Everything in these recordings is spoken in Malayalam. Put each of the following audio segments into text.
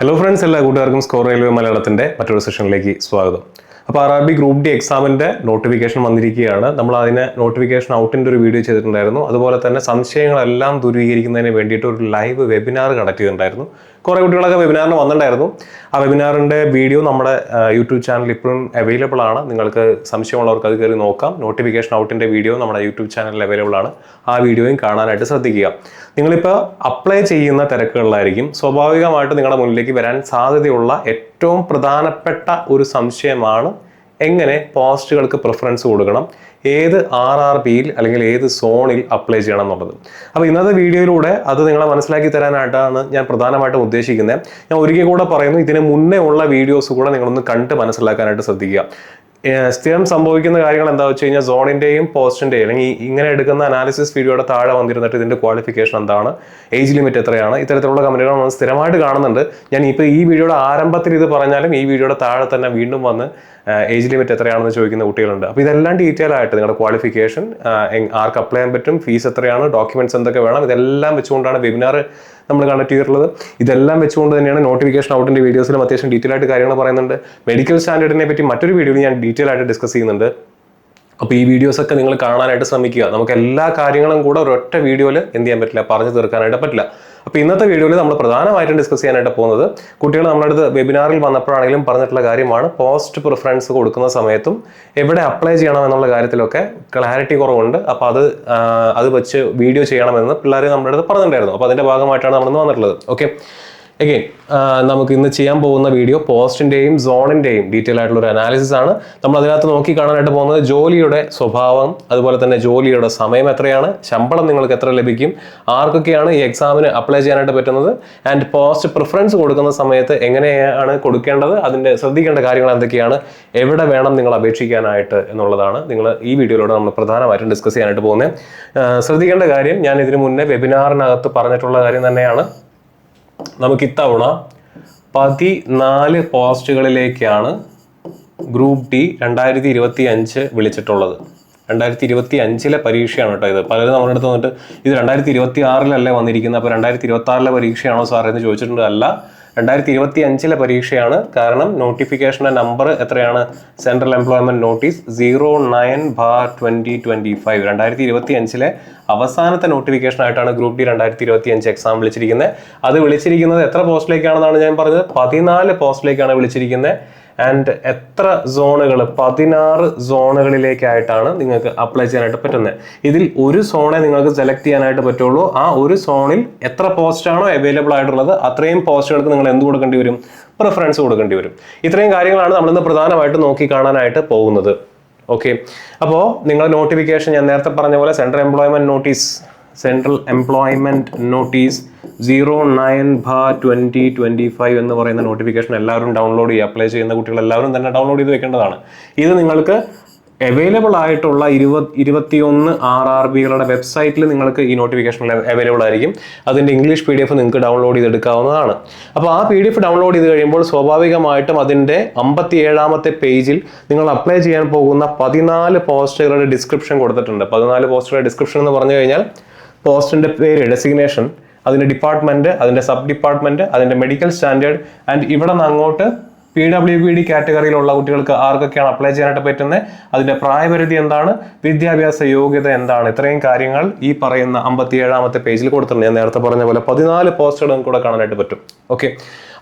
ഹലോ ഫ്രണ്ട്സ്, എല്ലാ കൂട്ടുകാർക്കും സ്കോർ റെയിൽവേ മലയാളത്തിൻ്റെ മറ്റൊരു സെഷനിലേക്ക് സ്വാഗതം. അപ്പോൾ RRB ഗ്രൂപ്പ് ഡി എക്സാമിൻ്റെ നോട്ടിഫിക്കേഷൻ വന്നിരിക്കുകയാണ്. നമ്മൾ അതിന് നോട്ടിഫിക്കേഷൻ ഔട്ടിൻ്റെ ഒരു വീഡിയോ ചെയ്തിട്ടുണ്ടായിരുന്നു. അതുപോലെ തന്നെ സംശയങ്ങളെല്ലാം ദൂരീകരിക്കുന്നതിന് വേണ്ടിയിട്ട് ഒരു ലൈവ് വെബിനാർ കണ്ടക്ട് ചെയ്തിട്ടുണ്ടായിരുന്നു. കുറേ കുട്ടികളൊക്കെ വെബിനാറിന് വന്നിട്ടുണ്ടായിരുന്നു. ആ വെബിനാറിൻ്റെ വീഡിയോ നമ്മുടെ യൂട്യൂബ് ചാനൽ ഇപ്പോഴും അവൈലബിൾ ആണ്. നിങ്ങൾക്ക് സംശയമുള്ളവർക്ക് അത് കയറി നോക്കാം. നോട്ടിഫിക്കേഷൻ ഔട്ടിൻ്റെ വീഡിയോ നമ്മുടെ യൂട്യൂബ് ചാനലിൽ അവൈലബിൾ ആണ്. ആ വീഡിയോയും കാണാനായിട്ട് ശ്രദ്ധിക്കുക. നിങ്ങളിപ്പോൾ അപ്ലൈ ചെയ്യുന്ന തിരക്കുകളിലായിരിക്കും സ്വാഭാവികമായിട്ട് നിങ്ങളുടെ മുന്നിലേക്ക് വരാൻ സാധ്യതയുള്ള ഏറ്റവും പ്രധാനപ്പെട്ട ഒരു സംശയമാണ് എങ്ങനെ പോസ്റ്റുകൾക്ക് പ്രിഫറൻസ് കൊടുക്കണം, ഏത് RRBയിൽ അല്ലെങ്കിൽ ഏത് സോണിൽ അപ്ലൈ ചെയ്യണം എന്നുള്ളത്. അപ്പോൾ ഇന്നത്തെ വീഡിയോയിലൂടെ അത് നിങ്ങളെ മനസ്സിലാക്കി തരാനായിട്ടാണ് ഞാൻ പ്രധാനമായിട്ടും ഉദ്ദേശിക്കുന്നത്. ഞാൻ ഒരിക്കൽ കൂടെ പറയുന്നു, ഇതിന് മുന്നേ ഉള്ള വീഡിയോസ് കൂടെ നിങ്ങളൊന്ന് കണ്ട് മനസ്സിലാക്കാനായിട്ട് ശ്രദ്ധിക്കുക. സ്ഥിരം സംഭവിക്കുന്ന കാര്യങ്ങൾ എന്താ വെച്ച് കഴിഞ്ഞാൽ സോണിൻ്റെയും പോസ്റ്റിൻ്റെയും അല്ലെങ്കിൽ ഇങ്ങനെ എടുക്കുന്ന അനാലിസിസ് വീഡിയോയുടെ താഴെ വന്നിരുന്നിട്ട് ഇതിൻ്റെ ക്വാളിഫിക്കേഷൻ എന്താണ്, ഏജ് ലിമിറ്റ് എത്രയാണ്, ഇത്തരത്തിലുള്ള കമൻറ്റുകൾ നമ്മൾ സ്ഥിരമായിട്ട് കാണുന്നുണ്ട്. ഞാൻ ഇപ്പോൾ ഈ വീഡിയോയുടെ ആരംഭത്തിൽ ഇത് പറഞ്ഞാലും ഈ വീഡിയോയുടെ താഴെ തന്നെ വീണ്ടും വന്ന് ഏജ് ലിമിറ്റ് എത്രയാണെന്ന് ചോദിക്കുന്ന കുട്ടികളുണ്ട്. അപ്പോൾ ഇതെല്ലാം ഡീറ്റെയിൽ ആയിട്ട് നിങ്ങളുടെ ക്വാളിഫിക്കേഷൻ, ആർക്ക് അപ്ലൈ ചെയ്യാൻ പറ്റും, ഫീസ് എത്രയാണ്, ഡോക്യുമെന്റ്സ് എന്തൊക്കെ വേണം, ഇതെല്ലാം വെച്ചുകൊണ്ടാണ് വെബിനാർ നമ്മൾ കണ്ടക്ട് ചെയ്തിട്ടുള്ളത്. ഇതെല്ലാം വെച്ചുകൊണ്ട് തന്നെയാണ് നോട്ടിഫിക്കേഷൻ ഔട്ടിൻ്റെ വീഡിയോസിലും അത്യാവശ്യം ഡീറ്റെയിൽ ആയിട്ട് കാര്യങ്ങൾ പറയുന്നുണ്ട്. മെഡിക്കൽ സ്റ്റാൻഡേർഡിനെ പറ്റി മറ്റൊരു വീഡിയോയിൽ ഞാൻ ഡീറ്റെയിൽ ആയിട്ട് ഡിസ്കസ് ചെയ്യുന്നുണ്ട്. അപ്പോൾ ഈ വീഡിയോസൊക്കെ നിങ്ങൾ കാണാനായിട്ട് ശ്രമിക്കുക. നമുക്ക് എല്ലാ കാര്യങ്ങളും കൂടെ ഒരൊറ്റ വീഡിയോയിൽ എന്ത് ചെയ്യാൻ പറ്റില്ല, പറഞ്ഞു തീർക്കാനായിട്ട് പറ്റില്ല. അപ്പോൾ ഇന്നത്തെ വീഡിയോയിൽ നമ്മൾ പ്രധാനമായിട്ടും ഡിസ്കസ് ചെയ്യാനായിട്ട് പോകുന്നത്, കുട്ടികൾ നമ്മുടെ അടുത്ത് വെബിനാറിൽ വന്നപ്പോഴാണെങ്കിലും പറഞ്ഞിട്ടുള്ള കാര്യമാണ്, പോസ്റ്റ് പ്രിഫറൻസ് കൊടുക്കുന്ന സമയത്തും എവിടെ അപ്ലൈ ചെയ്യണം എന്നുള്ള കാര്യത്തിലൊക്കെ ക്ലാരിറ്റി കുറവുണ്ട്. അപ്പോൾ അത് വെച്ച് വീഡിയോ ചെയ്യണമെന്ന് പിള്ളേർ നമ്മുടെ അടുത്ത് പറഞ്ഞിട്ടുണ്ടായിരുന്നു. അപ്പോൾ അതിൻ്റെ ഭാഗമായിട്ടാണ് നമ്മളിന്ന് വന്നിട്ടുള്ളത്. ഓക്കെ, അഗെയിൻ നമുക്ക് ഇന്ന് ചെയ്യാൻ പോകുന്ന വീഡിയോ പോസ്റ്റിൻ്റെയും സോണിൻ്റെയും ഡീറ്റെയിൽ ആയിട്ടുള്ള ഒരു അനാലിസിസ് ആണ്. നമ്മൾ അതിനകത്ത് നോക്കി കാണാനായിട്ട് പോകുന്നത് ജോലിയുടെ സ്വഭാവം, അതുപോലെ തന്നെ ജോലിയുടെ സമയം എത്രയാണ്, ശമ്പളം നിങ്ങൾക്ക് എത്ര ലഭിക്കും, ആർക്കൊക്കെയാണ് ഈ എക്സാമിന് അപ്ലൈ ചെയ്യാനായിട്ട് പറ്റുന്നത്, ആൻഡ് പോസ്റ്റ് പ്രിഫറൻസ് കൊടുക്കുന്ന സമയത്ത് എങ്ങനെയാണ് കൊടുക്കേണ്ടത്, അതിൻ്റെ ശ്രദ്ധിക്കേണ്ട കാര്യങ്ങൾ എന്തൊക്കെയാണ്, എവിടെ വേണം നിങ്ങൾ അപേക്ഷിക്കാനായിട്ട് എന്നുള്ളതാണ് നിങ്ങൾ ഈ വീഡിയോയിലൂടെ നമ്മൾ പ്രധാനമായിട്ടും ഡിസ്കസ് ചെയ്യാനായിട്ട് പോകുന്നത്. ശ്രദ്ധിക്കേണ്ട കാര്യം, ഞാൻ ഇതിനു മുന്നേ വെബിനാറിനകത്ത് പറഞ്ഞിട്ടുള്ള കാര്യം തന്നെയാണ്. നമുക്ക് ഇത്തവണ 14 പോസ്റ്റുകളിലേക്കാണ് ഗ്രൂപ്പ് ഡി 2025 വിളിച്ചിട്ടുള്ളത്. 2025 പരീക്ഷയാണ് കേട്ടോ ഇത്. പലരും നമ്മുടെ അടുത്ത് വന്നിട്ട് ഇത് 2026 വന്നിരിക്കുന്നത്, അപ്പോൾ 2026 പരീക്ഷയാണോ സാർ എന്ന് ചോദിച്ചിട്ടുണ്ട്. അല്ല, 2025 പരീക്ഷയാണ്. കാരണം നോട്ടിഫിക്കേഷൻ്റെ നമ്പർ എത്രയാണ്, സെൻട്രൽ എംപ്ലോയ്മെന്റ് നോട്ടീസ് 09/2025. 2025 അവസാനത്തെ നോട്ടിഫിക്കേഷൻ ആയിട്ടാണ് ഗ്രൂപ്പ് ഡി 2025 എക്സാം വിളിച്ചിരിക്കുന്നത്. അത് വിളിച്ചിരിക്കുന്നത് എത്ര പോസ്റ്റിലേക്കാണെന്നാണ് ഞാൻ പറഞ്ഞത്, 14 പോസ്റ്റിലേക്കാണ് വിളിച്ചിരിക്കുന്നത്. ആൻഡ് എത്ര സോണുകൾ, 16 സോണുകളിലേക്കായിട്ടാണ് നിങ്ങൾക്ക് അപ്ലൈ ചെയ്യാനായിട്ട് പറ്റുന്നത്. ഇതിൽ ഒരു സോണെ നിങ്ങൾക്ക് സെലക്ട് ചെയ്യാനായിട്ട് പറ്റുള്ളൂ. ആ ഒരു സോണിൽ എത്ര പോസ്റ്റാണോ അവൈലബിൾ ആയിട്ടുള്ളത് അത്രയും പോസ്റ്റുകൾക്ക് നിങ്ങൾ എന്ത് കൊടുക്കേണ്ടി വരും, പ്രിഫറൻസ് കൊടുക്കേണ്ടി വരും. ഇത്രയും കാര്യങ്ങളാണ് നമ്മളിന്ന് പ്രധാനമായിട്ട് നോക്കി കാണാനായിട്ട് പോകുന്നത്. ഓക്കെ, അപ്പോൾ നിങ്ങൾ നോട്ടിഫിക്കേഷൻ ഞാൻ നേരത്തെ പറഞ്ഞ പോലെ സെൻട്രൽ എംപ്ലോയ്മെന്റ് നോട്ടീസ് 09/2025 എന്ന് പറയുന്ന നോട്ടിഫിക്കേഷൻ എല്ലാവരും ഡൗൺലോഡ് ചെയ്യുക. അപ്ലൈ ചെയ്യുന്ന കുട്ടികൾ എല്ലാവരും തന്നെ ഡൗൺലോഡ് ചെയ്ത് വെക്കേണ്ടതാണ്. ഇത് നിങ്ങൾക്ക് അവൈലബിൾ ആയിട്ടുള്ള 21 RRBകളുടെ വെബ്സൈറ്റിൽ നിങ്ങൾക്ക് ഈ നോട്ടിഫിക്കേഷൻ അവൈലബിൾ ആയിരിക്കും. അതിൻ്റെ ഇംഗ്ലീഷ് PDF നിങ്ങൾക്ക് ഡൗൺലോഡ് ചെയ്തെടുക്കാവുന്നതാണ്. അപ്പോൾ ആ PDF ഡൗൺലോഡ് ചെയ്ത് കഴിയുമ്പോൾ സ്വാഭാവികമായിട്ടും അതിൻ്റെ 57ാമത്തെ പേജിൽ നിങ്ങൾ അപ്ലൈ ചെയ്യാൻ പോകുന്ന 14 പോസ്റ്റുകളുടെ ഡിസ്ക്രിപ്ഷൻ കൊടുത്തിട്ടുണ്ട്. 14 പോസ്റ്റുകളുടെ ഡിസ്ക്രിപ്ഷൻ എന്ന് പറഞ്ഞു കഴിഞ്ഞാൽ പോസ്റ്റിൻ്റെ പേര്, ഡെസിഗ്നേഷൻ, അതിൻ്റെ ഡിപ്പാർട്ട്മെന്റ്, അതിൻ്റെ സബ് ഡിപ്പാർട്ട്മെന്റ്, അതിൻ്റെ മെഡിക്കൽ സ്റ്റാൻഡേർഡ്, ആൻഡ് ഇവിടെ നിന്ന് അങ്ങോട്ട് PWBD കാറ്റഗറിയിലുള്ള കുട്ടികൾക്ക് ആർക്കൊക്കെയാണ് അപ്ലൈ ചെയ്യാനായിട്ട് പറ്റുന്നത്, അതിൻ്റെ പ്രായപരിധി എന്താണ്, വിദ്യാഭ്യാസ യോഗ്യത എന്താണ്, ഇത്രയും കാര്യങ്ങൾ ഈ പറയുന്ന 57ാമത്തെ പേജിൽ കൊടുത്തിട്ടുണ്ട്. ഞാൻ നേരത്തെ പറഞ്ഞ പോലെ 14 പോസ്റ്റുകൾ നിങ്ങൾക്ക് കൂടെ കാണാനായിട്ട് പറ്റും. ഓക്കെ,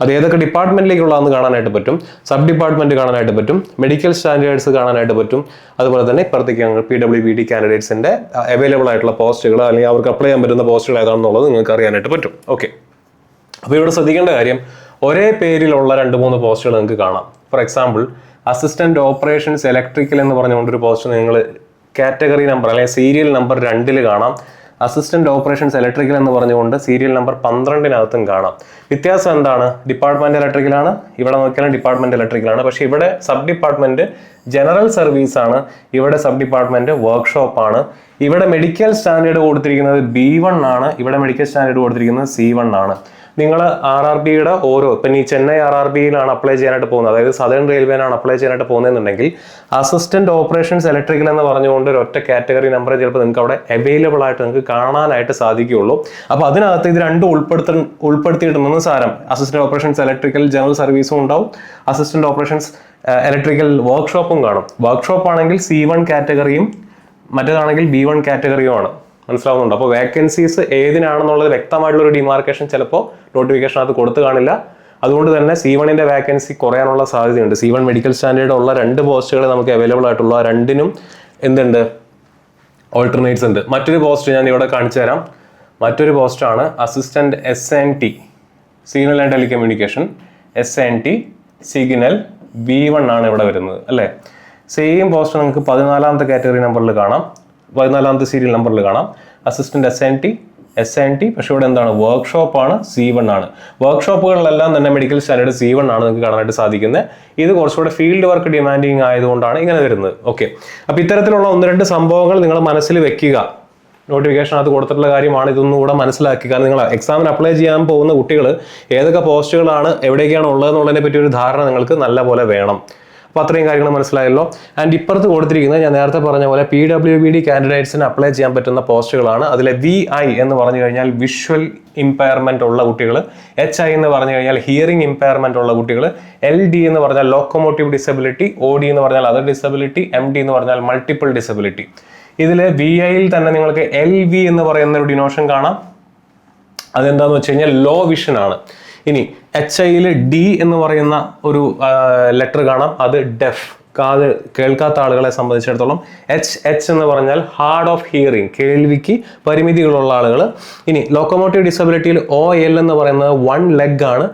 അത് ഏതൊക്കെ ഡിപ്പാർട്ട്മെന്റിലേക്കുള്ളതെന്ന് കാണാനായിട്ട് പറ്റും, സബ് ഡിപ്പാർട്ട്മെന്റ് കാണാനായിട്ട് പറ്റും, മെഡിക്കൽ സ്റ്റാൻഡേർഡ്സ് കാണാനായിട്ട് പറ്റും. അതുപോലെ തന്നെ ഇപ്പുറത്തേക്ക് PWBD കാൻഡിഡേറ്റ്സിന്റെ അവൈലബിൾ ആയിട്ടുള്ള പോസ്റ്റുകൾ അല്ലെങ്കിൽ അവർക്ക് അപ്ലൈ ചെയ്യാൻ പറ്റുന്ന പോസ്റ്റുകൾ ഏതാണെന്നുള്ളത് നിങ്ങൾക്ക് അറിയാനായിട്ട് പറ്റും. ഓക്കെ, അപ്പോൾ ഇവിടെ ശ്രദ്ധിക്കേണ്ട കാര്യം, ഒരേ പേരിലുള്ള 2-3 പോസ്റ്റുകൾ നിങ്ങൾക്ക് കാണാം. For example, assistant operations electrical എന്ന് പറഞ്ഞുകൊണ്ടൊരു പോസ്റ്റ് നിങ്ങൾ കാറ്റഗറി നമ്പർ അല്ലെങ്കിൽ സീരിയൽ നമ്പർ 2 കാണാം. അസിസ്റ്റന്റ് ഓപ്പറേഷൻസ് ഇലക്ട്രിക്കൽ എന്ന് പറഞ്ഞുകൊണ്ട് സീരിയൽ നമ്പർ 12 കാണാം. വ്യത്യാസം എന്താണ്, ഡിപ്പാർട്ട്മെന്റ് ഇലക്ട്രിക്കലാണ്, ഇവിടെ നോക്കിയാലും ഡിപ്പാർട്ട്മെന്റ് ഇലക്ട്രിക്കലാണ്. പക്ഷേ ഇവിടെ സബ് ഡിപ്പാർട്ട്മെന്റ് ജനറൽ സർവീസ് ആണ്, ഇവിടെ സബ് ഡിപ്പാർട്ട്മെന്റ് വർക്ക്ഷോപ്പ് ആണ്. ഇവിടെ മെഡിക്കൽ സ്റ്റാൻഡേർഡ് കൊടുത്തിരിക്കുന്നത് B1 ആണ്, ഇവിടെ മെഡിക്കൽ സ്റ്റാൻഡേർഡ് കൊടുത്തിരിക്കുന്നത് C1 ആണ്. നിങ്ങൾ RRBയുടെ ഇപ്പം ഈ ചെന്നൈ RRBയിലാണ് അപ്ലൈ ചെയ്യാനായിട്ട് പോകുന്നത്, അതായത് സദേൺ റെയിൽവേനാണ് അപ്ലൈ ചെയ്യാനായിട്ട് പോകുന്നതെന്നുണ്ടെങ്കിൽ അസിസ്റ്റന്റ് ഓപ്പറേഷൻസ് ഇലക്ട്രിക്കൽ എന്ന് പറഞ്ഞുകൊണ്ട് ഒരു ഒറ്റ കാറ്റഗറി നമ്പർ ചിലപ്പോൾ നിങ്ങൾക്ക് അവിടെ അവൈലബിൾ ആയിട്ട് നിങ്ങൾക്ക് കാണാനായിട്ട് സാധിക്കുകയുള്ളൂ. അപ്പോൾ അതിനകത്ത് ഇത് രണ്ടും ഉൾപ്പെടുത്തിയിട്ടുണ്ടെന്ന് സാരം. അസിസ്റ്റന്റ് ഓപ്പറേഷൻസ് ഇലക്ട്രിക്കൽ ജനറൽ സർവീസും ഉണ്ടാവും, അസിസ്റ്റന്റ് ഓപ്പറേഷൻസ് ഇലക്ട്രിക്കൽ വർക്ക്ഷോപ്പും കാണും. വർക്ക്ഷോപ്പ് ആണെങ്കിൽ C1 കാറ്റഗറിയും മറ്റേതാണെങ്കിൽ B1 കാറ്റഗറിയും ആണ്. മനസ്സിലാവുന്നുണ്ട്? അപ്പോൾ വേക്കൻസീസ് ഏതിനാണെന്നുള്ളത് വ്യക്തമായിട്ടുള്ളൊരു ഡിമാർക്കേഷൻ ചിലപ്പോൾ നോട്ടിഫിക്കേഷനകത്ത് കൊടുത്തു കാണില്ല. അതുകൊണ്ട് തന്നെ C1ന്റെ വാക്കൻസി കുറയാനുള്ള സാധ്യതയുണ്ട്. C1 മെഡിക്കൽ സ്റ്റാൻഡേർഡ് ഉള്ള 2 പോസ്റ്റുകൾ നമുക്ക് അവൈലബിൾ ആയിട്ടുള്ള രണ്ടിനും എന്തുണ്ട്, ഓൾട്ടർനേറ്റ്സ് ഉണ്ട്. മറ്റൊരു പോസ്റ്റ് ഞാൻ ഇവിടെ കാണിച്ചു തരാം. മറ്റൊരു പോസ്റ്റാണ് assistant SNT signal and telecommunication, SNT signal B1 ആണ് ഇവിടെ വരുന്നത് അല്ലേ. സെയിം പോസ്റ്റ് നിങ്ങൾക്ക് 14ാമത്തെ കാറ്റഗറി നമ്പറിൽ കാണാം, 14ാമത്തെ സീരിയൽ നമ്പറിൽ കാണാം. അസിസ്റ്റന്റ് SNT പക്ഷെ ഇവിടെ എന്താണ്, വർക്ക്ഷോപ്പാണ്, C1 ആണ്. വർക്ക്ഷോപ്പുകളിലെല്ലാം തന്നെ മെഡിക്കൽ സ്റ്റാൻഡേർഡ് C1 ആണ് നിങ്ങൾക്ക് കാണാനായിട്ട് സാധിക്കുന്നത്. ഇത് കുറച്ചുകൂടെ ഫീൽഡ് വർക്ക് ഡിമാൻഡിങ് ആയതുകൊണ്ടാണ് ഇങ്ങനെ വരുന്നത്. ഓക്കെ, അപ്പോൾ ഇത്തരത്തിലുള്ള 1-2 സംഭവങ്ങൾ നിങ്ങൾ മനസ്സിൽ വെക്കുക. നോട്ടിഫിക്കേഷനകത്ത് കൊടുത്തിട്ടുള്ള കാര്യമാണ്, ഇതൊന്നും കൂടെ മനസ്സിലാക്കി. കാരണം നിങ്ങൾ എക്സാമിന് അപ്ലൈ ചെയ്യാൻ പോകുന്ന കുട്ടികൾ ഏതൊക്കെ പോസ്റ്റുകളാണ് എവിടേക്കാണ് ഉള്ളതെന്നുള്ളതിനെ പറ്റി ഒരു ധാരണ നിങ്ങൾക്ക് നല്ലപോലെ വേണം. അപ്പോൾ അത്രയും കാര്യങ്ങൾ മനസ്സിലായല്ലോ. ആൻഡ് ഇപ്പുറത്ത് കൊടുത്തിരിക്കുന്നത് ഞാൻ നേരത്തെ പറഞ്ഞ പോലെ PWBD കാൻഡിഡേറ്റ്സിന് അപ്ലൈ ചെയ്യാൻ പറ്റുന്ന പോസ്റ്റുകളാണ്. അതിലെ VI എന്ന് പറഞ്ഞു കഴിഞ്ഞാൽ വിഷ്വൽ ഇമ്പയർമെന്റ് ഉള്ള കുട്ടികൾ, HI എന്ന് പറഞ്ഞു കഴിഞ്ഞാൽ ഹിയറിംഗ് ഇമ്പയർമെന്റ് ഉള്ള കുട്ടികൾ, LD എന്ന് പറഞ്ഞാൽ ലോക്കോമോട്ടീവ് ഡിസബിലിറ്റി, OD എന്ന് പറഞ്ഞാൽ അതർ ഡിസബിലിറ്റി, MD എന്ന് പറഞ്ഞാൽ മൾട്ടിപ്പിൾ ഡിസബിലിറ്റി. ഇതിൽ VIയിൽ തന്നെ നിങ്ങൾക്ക് LV എന്ന് പറയുന്ന ഒരു ഡിനോഷൻ കാണാം. അതെന്താന്ന് വെച്ച് കഴിഞ്ഞാൽ ലോ വിഷൻ ആണ്. ഇനി HIയിൽ D എന്ന് പറയുന്ന ഒരു ലെറ്റർ കാണാം, അത് ഡെഫ്, കാത് കേൾക്കാത്ത ആളുകളെ സംബന്ധിച്ചിടത്തോളം. H എന്ന് പറഞ്ഞാൽ ഹാർഡ് ഓഫ് ഹിയറിംഗ്, കേൾവിക്ക് പരിമിതികളുള്ള ആളുകൾ. ഇനി ലോക്കോമോട്ടീവ് ഡിസബിലിറ്റിയിൽ OL എന്ന് പറയുന്നത് 1 leg ആണ്,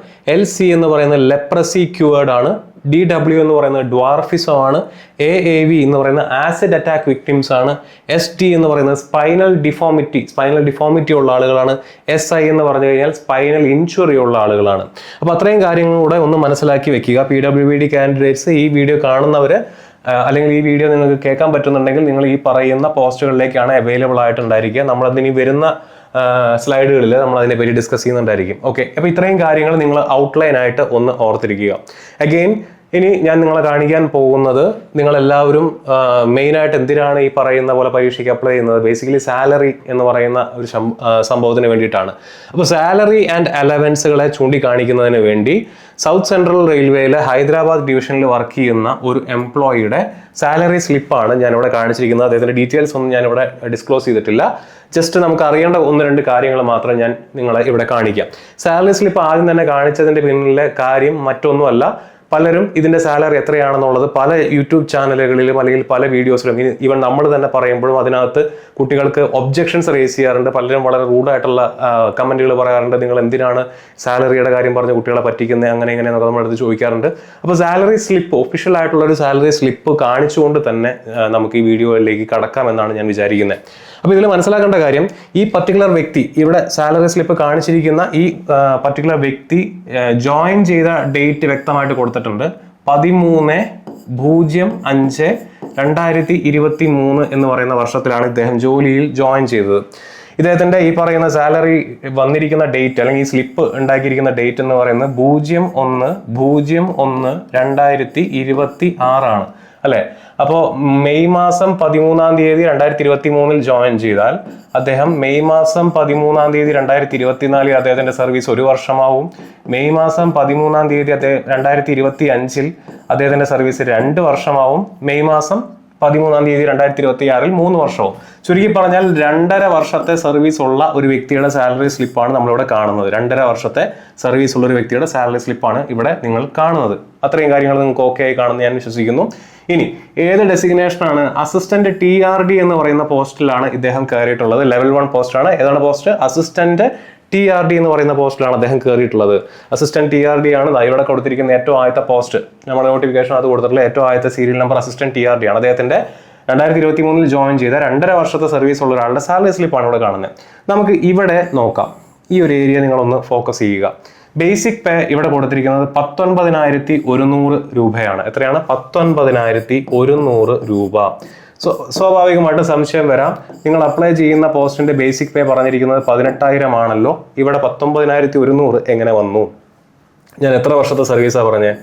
LC എന്ന് പറയുന്നത് ലെപ്രസി ക്യൂവേർഡ് ആണ്, DW എന്ന് പറയുന്നത് ഡ്വാർഫിസം ആണ്, AAV എന്ന് പറയുന്നത് ആസിഡ് അറ്റാക്ക് വിക്ടിംസ് ആണ്, SD എന്ന് പറയുന്നത് സ്പൈനൽ ഡിഫോമിറ്റി ഉള്ള ആളുകളാണ്, SI എന്ന് പറഞ്ഞു കഴിഞ്ഞാൽ സ്പൈനൽ ഇൻഷുറി ഉള്ള ആളുകളാണ്. അപ്പോൾ അത്രയും കാര്യങ്ങൾ കൂടെ ഒന്ന് മനസ്സിലാക്കി വെക്കുക. PWBD കാൻഡിഡേറ്റ്സ് ഈ വീഡിയോ കാണുന്നവർ അല്ലെങ്കിൽ ഈ വീഡിയോ നിങ്ങൾക്ക് കേൾക്കാൻ പറ്റുന്നുണ്ടെങ്കിൽ നിങ്ങൾ ഈ പറയുന്ന പോസ്റ്റുകളിലേക്കാണ് അവൈലബിൾ ആയിട്ടുണ്ടായിരിക്കുക. നമ്മളതിനി വരുന്ന സ്ലൈഡുകളിൽ നമ്മൾ അതിനെപ്പറ്റി ഡിസ്കസ് ചെയ്യുന്നുണ്ടായിരിക്കും. ഓക്കെ, അപ്പോൾ ഇത്രയും കാര്യങ്ങൾ നിങ്ങൾ ഔട്ട്ലൈൻ ആയിട്ട് ഒന്ന് ഓർത്തിരിക്കുക. അഗെയിൻ ഇനി ഞാൻ നിങ്ങളെ കാണിക്കാൻ പോകുന്നത്, നിങ്ങളെല്ലാവരും മെയിനായിട്ട് എന്തിനാണ് ഈ പറയുന്ന പോലെ പരീക്ഷയ്ക്ക് അപ്ലൈ ചെയ്യുന്നത്, ബേസിക്കലി സാലറി എന്ന് പറയുന്ന ഒരു സംഭവത്തിന് വേണ്ടിയിട്ടാണ്. അപ്പോൾ സാലറി ആൻഡ് അലവൻസുകളെ ചൂണ്ടിക്കാണിക്കുന്നതിന് വേണ്ടി സൗത്ത് സെൻട്രൽ റെയിൽവേയിലെ ഹൈദരാബാദ് ഡിവിഷനിൽ വർക്ക് ചെയ്യുന്ന ഒരു എംപ്ലോയിയുടെ സാലറി സ്ലിപ്പാണ് ഞാനിവിടെ കാണിച്ചിരിക്കുന്നത്. അദ്ദേഹത്തിൻ്റെ ഡീറ്റെയിൽസ് ഒന്നും ഞാനിവിടെ ഡിസ്ക്ലോസ് ചെയ്തിട്ടില്ല. ജസ്റ്റ് നമുക്ക് അറിയേണ്ട 1-2 കാര്യങ്ങൾ മാത്രം ഞാൻ നിങ്ങളെ ഇവിടെ കാണിക്കാം. സാലറി സ്ലിപ്പ് ആദ്യം തന്നെ കാണിച്ചതിൻ്റെ പിന്നിലെ കാര്യം മറ്റൊന്നുമല്ല, പലരും ഇതിന്റെ സാലറി എത്രയാണെന്നുള്ളത് പല യൂട്യൂബ് ചാനലുകളിലും അല്ലെങ്കിൽ പല വീഡിയോസിലും ഈവൻ നമ്മൾ തന്നെ പറയുമ്പോഴും അതിനകത്ത് കുട്ടികൾക്ക് ഒബ്ജെക്ഷൻസ് റേസ് ചെയ്യാറുണ്ട്. പലരും വളരെ റൂഡായിട്ടുള്ള കമന്റുകൾ പറയാറുണ്ട്, നിങ്ങൾ എന്തിനാണ് സാലറിയുടെ കാര്യം പറഞ്ഞ് കുട്ടികളെ പറ്റിക്കുന്നത്, അങ്ങനെ ഇങ്ങനെയെന്നൊക്കെ നമ്മളെടുത്ത് ചോദിക്കാറുണ്ട്. അപ്പോൾ സാലറി സ്ലിപ്പ്, ഒഫീഷ്യൽ ആയിട്ടുള്ള ഒരു സാലറി സ്ലിപ്പ് കാണിച്ചുകൊണ്ട് തന്നെ നമുക്ക് ഈ വീഡിയോയിലേക്ക് കടക്കാമെന്നാണ് ഞാൻ വിചാരിക്കുന്നത്. അപ്പോൾ ഇതിൽ മനസ്സിലാക്കേണ്ട കാര്യം, ഈ പർട്ടിക്കുലർ വ്യക്തി ഇവിടെ സാലറി സ്ലിപ്പ് കാണിച്ചിരിക്കുന്ന ഈ പർട്ടിക്കുലർ വ്യക്തി ജോയിൻ ചെയ്ത ഡേറ്റ് വ്യക്തമായിട്ട് കൊടുത്തിട്ടുണ്ട്. 13/05/2023 എന്ന് പറയുന്ന വർഷത്തിലാണ് ഇദ്ദേഹം ജോലിയിൽ ജോയിൻ ചെയ്തത്. ഇദ്ദേഹത്തിന്റെ ഈ പറയുന്ന സാലറി വന്നിരിക്കുന്ന ഡേറ്റ് അല്ലെങ്കിൽ ഈ സ്ലിപ്പ് ഉണ്ടാക്കിയിരിക്കുന്ന ഡേറ്റ് എന്ന് പറയുന്നത് 01/01/2026 ആണ് അല്ലെ. അപ്പോൾ മെയ് മാസം 13 തീയതി 2023 ജോയിൻ ചെയ്താൽ അദ്ദേഹം മെയ് മാസം 13 തീയതി 2024 അദ്ദേഹത്തിന്റെ സർവീസ് 1 വർഷമാവും. മെയ് മാസം 13 തീയതി 2025 അദ്ദേഹത്തിന്റെ സർവീസ് 2 വർഷമാവും. മെയ് മാസം 13 തീയതി 2026 3 വർഷവും. ചുരുക്കി പറഞ്ഞാൽ 2.5 വർഷത്തെ സർവീസ് ഉള്ള ഒരു വ്യക്തിയുടെ സാലറി സ്ലിപ്പാണ് നമ്മളിവിടെ കാണുന്നത്. 2.5 വർഷത്തെ സർവീസ് ഉള്ള ഒരു വ്യക്തിയുടെ സാലറി സ്ലിപ്പാണ് ഇവിടെ നിങ്ങൾ കാണുന്നത്. അത്രയും കാര്യങ്ങൾ നിങ്ങൾക്ക് ഓക്കെ ആയി കാണുമെന്ന് ഞാൻ വിശ്വസിക്കുന്നു. ഇനി ഏത് ഡെസിഗ്നേഷനാണ്? അസിസ്റ്റന്റ് TRD എന്ന് പറയുന്ന പോസ്റ്റിലാണ് ഇദ്ദേഹം കയറിയിട്ടുള്ളത്. ലെവൽ 1 പോസ്റ്റാണ്. ഏതാണ് പോസ്റ്റ്? അസിസ്റ്റന്റ് TRD എന്ന് പറയുന്ന പോസ്റ്റിലാണ് അദ്ദേഹം കയറിയിട്ടുള്ളത്. അസിസ്റ്റന്റ് TRD ആണ് ഇവിടെ കൊടുത്തിരിക്കുന്ന ഏറ്റവും ആദ്യത്തെ പോസ്റ്റ്. നമ്മുടെ നോട്ടിഫിക്കേഷൻ അത് കൊടുത്തിട്ടുള്ള ഏറ്റവും ആദ്യത്തെ സീരിയൽ നമ്പർ അസിസ്റ്റന്റ് TRD ആണ്. അദ്ദേഹത്തിന്റെ 2023 ജോയിൻ ചെയ്ത 2.5 വർഷത്തെ സർവീസ് ഉള്ള ഒരാളുടെ സാലറി സ്ലിപ്പാണ് ഇവിടെ കാണുന്നത്. നമുക്ക് ഇവിടെ നോക്കാം. ഈ ഒരു ഏരിയ നിങ്ങളൊന്ന് ഫോക്കസ് ചെയ്യുക. ബേസിക് പേ ഇവിടെ കൊടുത്തിരിക്കുന്നത് 19,100 രൂപയാണ്. എത്രയാണ്? 19,100 രൂപ. സ്വാഭാവികമായിട്ട് സംശയം വരാം, നിങ്ങൾ അപ്ലൈ ചെയ്യുന്ന പോസ്റ്റിന്റെ ബേസിക് പേ പറഞ്ഞിരിക്കുന്നത് 18,000 ആണല്ലോ, ഇവിടെ 19,100 എങ്ങനെ വന്നു? ഞാൻ എത്ര വർഷത്തെ സർവീസാണ് പറഞ്ഞത്?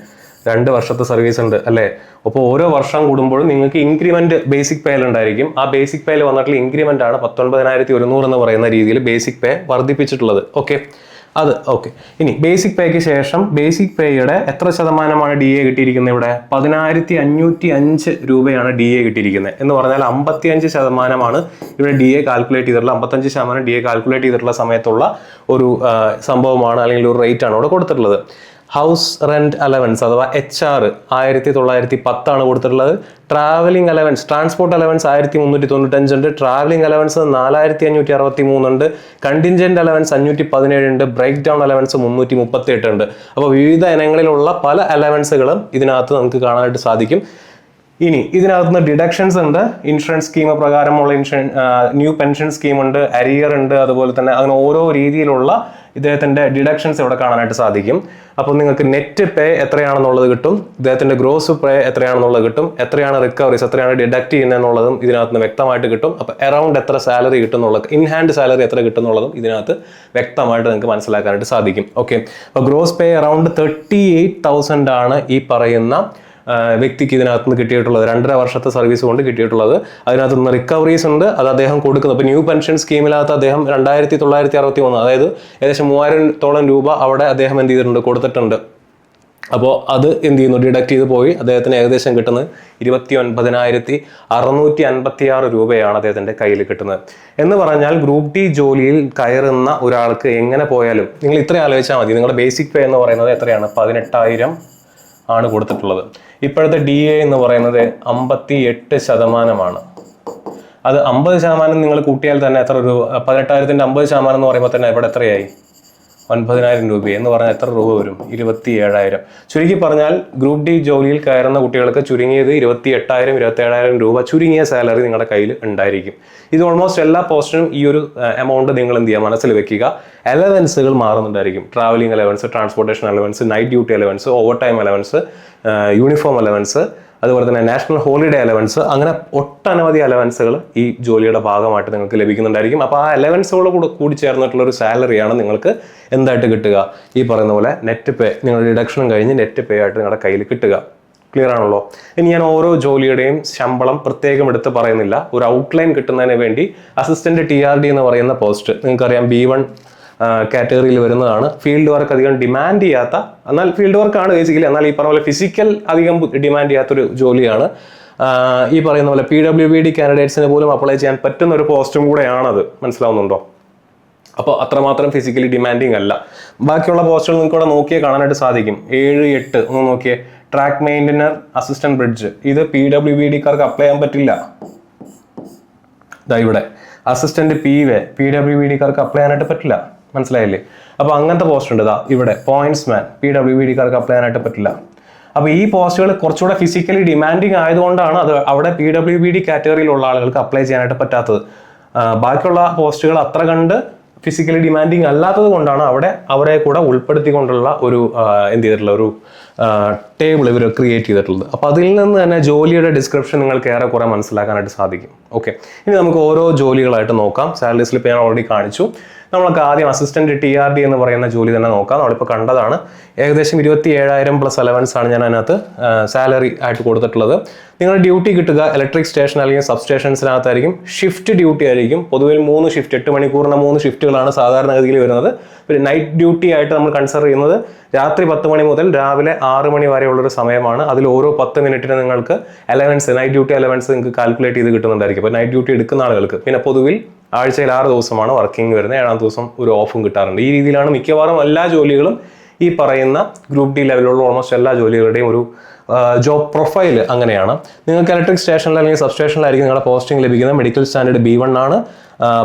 2 വർഷത്തെ സർവീസ് ഉണ്ട് അല്ലേ? അപ്പോൾ ഓരോ വർഷം കൂടുമ്പോഴും നിങ്ങൾക്ക് ഇൻക്രിമെന്റ് ബേസിക് പേയിൽ ഉണ്ടായിരിക്കും. ആ ബേസിക് പേയിൽ വന്നിട്ടുള്ള ഇൻക്രിമെന്റ് ആണ് 19,100 എന്ന് പറയുന്ന രീതിയിൽ ബേസിക് പേ വർദ്ധിപ്പിച്ചിട്ടുള്ളത്. ഓക്കെ, അത് ഓക്കെ. ഇനി ബേസിക് പേയ്ക്ക് ശേഷം ബേസിക് പേയുടെ എത്ര ശതമാനമാണ് DA കിട്ടിയിരിക്കുന്നത്? ഇവിടെ 10,505 രൂപയാണ് DA കിട്ടിയിരിക്കുന്നത്. എന്ന് പറഞ്ഞാൽ 55% ഇവിടെ DA കാൽക്കുലേറ്റ് ചെയ്തിട്ടുള്ള 55% DA കാൽക്കുലേറ്റ് ചെയ്തിട്ടുള്ള സമയത്തുള്ള ഒരു സംഭവമാണ്, അല്ലെങ്കിൽ ഒരു റേറ്റ് ആണ് ഇവിടെ കൊടുത്തിട്ടുള്ളത്. ഹൗസ് റെന്റ് അലവൻസ് അഥവാ HR 1910 കൊടുത്തിട്ടുള്ളത്. ട്രാവലിംഗ് അലവൻസ്, ട്രാൻസ്പോർട്ട് അലവൻസ് 1395 ഉണ്ട്. ട്രാവലിംഗ് അലവൻസ് 4563 ഉണ്ട്. കണ്ടിൻജന്റ് അലവൻസ് 517 ഉണ്ട്. ബ്രേക്ക് ഡൗൺ അലവൻസ് 338 ഉണ്ട്. അപ്പോൾ വിവിധ ഇനങ്ങളിലുള്ള പല അലവൻസുകളും ഇതിനകത്ത് നമുക്ക് കാണാനായിട്ട് സാധിക്കും. ഇനി ഇതിനകത്തുനിന്ന് ഡിഡക്ഷൻസ് ഉണ്ട്. ഇൻഷുറൻസ് സ്കീം പ്രകാരമുള്ള ന്യൂ പെൻഷൻ സ്കീം ഉണ്ട്, അരിയർ ഉണ്ട്, അതുപോലെ തന്നെ അങ്ങനെ ഓരോ രീതിയിലുള്ള ഇദ്ദേഹത്തിന്റെ ഡിഡക്ഷൻസ് ഇവിടെ കാണാനായിട്ട് സാധിക്കും. അപ്പോൾ നിങ്ങൾക്ക് നെറ്റ് പേ എത്രയാണെന്നുള്ളത് കിട്ടും, ഇദ്ദേഹത്തിന്റെ ഗ്രോസ് പേ എത്രയാണെന്നുള്ളത് കിട്ടും, എത്രയാണ് റിക്കവറീസ്, എത്രയാണ് ഡിഡക്ട് ചെയ്യുന്നതെന്നുള്ളതും ഇതിനകത്ത് നിന്ന് വ്യക്തമായിട്ട് കിട്ടും. അപ്പോൾ അറൗണ്ട് എത്ര സാലറി കിട്ടുന്നുള്ളത്, ഇൻ ഹാൻഡ് സാലറി എത്ര കിട്ടുന്നുള്ളതും ഇതിനകത്ത് വ്യക്തമായിട്ട് നിങ്ങൾക്ക് മനസ്സിലാക്കാനായിട്ട് സാധിക്കും. ഓക്കെ, അപ്പോൾ ഗ്രോസ് പേ അറൗണ്ട് 38,000 ആണ് ഈ പറയുന്ന വ്യക്തിക്ക് ഇതിനകത്ത് നിന്ന് കിട്ടിയിട്ടുള്ളത്. 2.5 വർഷത്തെ സർവീസ് കൊണ്ട് കിട്ടിയിട്ടുള്ളത്. അതിനകത്ത് നിന്ന് റിക്കവറീസ് ഉണ്ട്, അത് അദ്ദേഹം കൊടുക്കുന്നത്. അപ്പോൾ ന്യൂ പെൻഷൻ സ്കീമിനകത്ത് അദ്ദേഹം 2,963, അതായത് ഏകദേശം 3,000-ഓളം രൂപ അവിടെ അദ്ദേഹം എന്ത് ചെയ്തിട്ടുണ്ട്, കൊടുത്തിട്ടുണ്ട്. അപ്പോൾ അത് എന്ത് ചെയ്യുന്നു, ഡിഡക്ട് ചെയ്ത് പോയി അദ്ദേഹത്തിന് ഏകദേശം കിട്ടുന്നത് 29,656 രൂപയാണ് അദ്ദേഹത്തിന്റെ കയ്യിൽ കിട്ടുന്നത്. എന്ന് പറഞ്ഞാൽ ഗ്രൂപ്പ് ഡി ജോലിയിൽ കയറുന്ന ഒരാൾക്ക് എങ്ങനെ പോയാലും നിങ്ങൾ ഇത്ര ആലോചിച്ചാൽ മതി. നിങ്ങളുടെ ബേസിക് പേ എന്ന് പറയുന്നത് എത്രയാണ്? 18,000 ആണ് കൊടുത്തിട്ടുള്ളത്. ഇപ്പോഴത്തെ DA എന്ന് പറയുന്നത് 58%. അത് 50% നിങ്ങൾ കൂട്ടിയാൽ തന്നെ എത്ര രൂപ? 18,000-ന്റെ 50% എന്ന് പറയുമ്പോൾ തന്നെ ഇവിടെ എത്രയായി? 9,000 രൂപ എന്ന് പറഞ്ഞാൽ എത്ര രൂപ വരും? 27,000. ചുരുക്കി പറഞ്ഞാൽ ഗ്രൂപ്പ് ഡി ജോലിയിൽ കയറുന്ന കുട്ടികൾക്ക് ചുരുങ്ങിയത് 27,000 രൂപ ചുരുങ്ങിയ സാലറി നിങ്ങളുടെ കയ്യിൽ ഉണ്ടായിരിക്കും. ഇത് ഓൾമോസ്റ്റ് എല്ലാ പോസ്റ്റിനും ഈ ഒരു എമൗണ്ട് നിങ്ങൾ എന്ത് ചെയ്യുക, മനസ്സിൽ വെക്കുക. അലവൻസുകൾ മാറുന്നുണ്ടായിരിക്കും. Travelling allowance, transportation allowance, night duty allowance, overtime allowance, uniform allowance, അതുപോലെ തന്നെ നാഷണൽ ഹോളിഡേ അലവൻസ്, അങ്ങനെ ഒട്ടനവധി അലവൻസുകൾ ഈ ജോലിയുടെ ഭാഗമായിട്ട് നിങ്ങൾക്ക് ലഭിക്കുന്നുണ്ടായിരിക്കും. അപ്പോൾ ആ അലവൻസുകളോട് കൂടി ചേർന്നിട്ടുള്ള ഒരു സാലറിയാണ് നിങ്ങൾക്ക് എന്തായിട്ട് കിട്ടുക? ഈ പറയുന്ന പോലെ നെറ്റ് പേ, നിങ്ങളുടെ ഡിഡക്ഷനും കഴിഞ്ഞ് നെറ്റ് പേ ആയിട്ട് നിങ്ങളുടെ കയ്യിൽ കിട്ടുക. ക്ലിയർ ആണല്ലോ? ഇനി ഞാൻ ഓരോ ജോലിയുടെയും ശമ്പളം പ്രത്യേകം എടുത്ത് പറയുന്നില്ല. ഒരു ഔട്ട്ലൈൻ കിട്ടുന്നതിന് വേണ്ടി അസിസ്റ്റന്റ് TRD എന്ന് പറയുന്ന പോസ്റ്റ് നിങ്ങൾക്കറിയാം, B1 കാറ്റഗറിയിൽ വരുന്നതാണ്. ഫീൽഡ് വർക്ക് അധികം ഡിമാൻഡ് ചെയ്യാത്ത, എന്നാൽ ഫീൽഡ് വർക്കാണ് ബേസിക്കലി, എന്നാൽ ഈ പറഞ്ഞ പോലെ ഫിസിക്കൽ അധികം ഡിമാൻഡ് ചെയ്യാത്തൊരു ജോലിയാണ്. ഈ പറയുന്ന പോലെ PWBD കാൻഡിഡേറ്റ്സിന് പോലും അപ്ലൈ ചെയ്യാൻ പറ്റുന്ന ഒരു പോസ്റ്റും കൂടെയാണത്. മനസ്സിലാവുന്നുണ്ടോ? അപ്പോൾ അത്രമാത്രം ഫിസിക്കലി ഡിമാൻഡിങ് അല്ല. ബാക്കിയുള്ള പോസ്റ്റുകൾ നിങ്ങൾക്ക് ഇവിടെ നോക്കിയാൽ കാണാനായിട്ട് സാധിക്കും. 7, 8 ഒന്ന് നോക്കിയേ. ട്രാക്ക് മെയിൻ്റനർ, അസിസ്റ്റന്റ് ബ്രിഡ്ജ്, ഇത് PWBD-കാർക്ക് അപ്ലൈ ചെയ്യാൻ പറ്റില്ല. ഇതാ ഇവിടെ അസിസ്റ്റന്റ് PWBD-കാർക്ക് അപ്ലൈ ചെയ്യാനായിട്ട് പറ്റില്ല. മനസ്സിലായില്ലേ? അപ്പോൾ അങ്ങനത്തെ പോസ്റ്റ് ഉണ്ട്. ഇതാ ഇവിടെ പോയിന്റ്സ്മാൻ, PWBD-കാർക്ക് അപ്ലൈ ചെയ്യാനായിട്ട് പറ്റില്ല. അപ്പോൾ ഈ പോസ്റ്റുകൾ കുറച്ചുകൂടെ ഫിസിക്കലി ഡിമാൻഡിങ് ആയതുകൊണ്ടാണ് അത് അവിടെ PWBD കാറ്റഗറിയിലുള്ള ആളുകൾക്ക് അപ്ലൈ ചെയ്യാനായിട്ട് പറ്റാത്തത്. ബാക്കിയുള്ള പോസ്റ്റുകൾ അത്ര കണ്ട് ഫിസിക്കലി ഡിമാൻഡിങ് അല്ലാത്തത് കൊണ്ടാണ് അവരെ കൂടെ ഉൾപ്പെടുത്തിക്കൊണ്ടുള്ള ഒരു എന്ത് ചെയ്തിട്ടുള്ള ഒരു ടേബിൾ ഇവർ ക്രിയേറ്റ് ചെയ്തിട്ടുള്ളത്. അപ്പോൾ അതിൽ നിന്ന് തന്നെ ജോലിയുടെ ഡിസ്ക്രിപ്ഷൻ നിങ്ങൾക്ക് ഏറെക്കുറെ മനസ്സിലാക്കാനായിട്ട് സാധിക്കും. ഓക്കെ, ഇനി നമുക്ക് ഓരോ ജോലികളായിട്ട് നോക്കാം. സാലറി സ്ലിപ്പ് ഞാൻ ഓൾറെഡി കാണിച്ചു. നമ്മൾക്ക് ആദ്യം അസിസ്റ്റന്റ് TRD എന്ന് പറയുന്ന ജോലി തന്നെ നോക്കാം. നമ്മളിപ്പോൾ കണ്ടതാണ്. ഏകദേശം 27,000 പ്ലസ് അലവൻസ് ആണ് ഞാൻ അതിനകത്ത് സാലറി ആയിട്ട് കൊടുത്തിട്ടുള്ളത്. നിങ്ങളുടെ ഡ്യൂട്ടി കിട്ടുക ഇലക്ട്രിക് സ്റ്റേഷൻ അല്ലെങ്കിൽ സബ് സ്റ്റേഷൻസിനകത്തായിരിക്കും. ഷിഫ്റ്റ് ഡ്യൂട്ടി ആയിരിക്കും. പൊതുവിൽ 3 ഷിഫ്റ്റ്, 8 മണിക്കൂറിന് 3 ഷിഫ്റ്റുകളാണ് സാധാരണഗതിയിൽ വരുന്നത്. പിന്നെ നൈറ്റ് ഡ്യൂട്ടി ആയിട്ട് നമ്മൾ കൺസിഡർ ചെയ്യുന്നത് രാത്രി 10 മണി മുതൽ രാവിലെ 6 മണി വരെയുള്ളൊരു സമയമാണ്. അതിൽ ഓരോ 10 മിനിറ്റിന് നിങ്ങൾക്ക് അലവൻസ്, നൈറ്റ് ഡ്യൂട്ടി അലവൻസ് നിങ്ങൾക്ക് കാൽക്കുലേറ്റ് ചെയ്ത് കിട്ടുന്നുണ്ടായിരിക്കും. അപ്പോൾ നൈറ്റ് ഡ്യൂട്ടി എടുക്കുന്ന ആളുകൾക്ക്. പിന്നെ പൊതുവിൽ ആഴ്ചയിൽ 6 ദിവസമാണ് വർക്കിംഗ് വരുന്നത്. 7ാം ദിവസം ഒരു ഓഫും കിട്ടാറുണ്ട്. ഈ രീതിയിലാണ് മിക്കവാറും എല്ലാ ജോലികളും ഈ പറയുന്ന ഗ്രൂപ്പ് ഡി ലെവലിലുള്ള ഓൾമോസ്റ്റ് എല്ലാ ജോലികളുടെയും ഒരു ജോബ് പ്രൊഫൈൽ അങ്ങനെയാണ്. നിങ്ങൾക്ക് ഇലക്ട്രിക് സ്റ്റേഷനിൽ അല്ലെങ്കിൽ സബ് സ്റ്റേഷനിലായിരിക്കും നിങ്ങളുടെ പോസ്റ്റിംഗ് ലഭിക്കുന്നത്. മെഡിക്കൽ സ്റ്റാൻഡേർഡ് B1 ആണ്.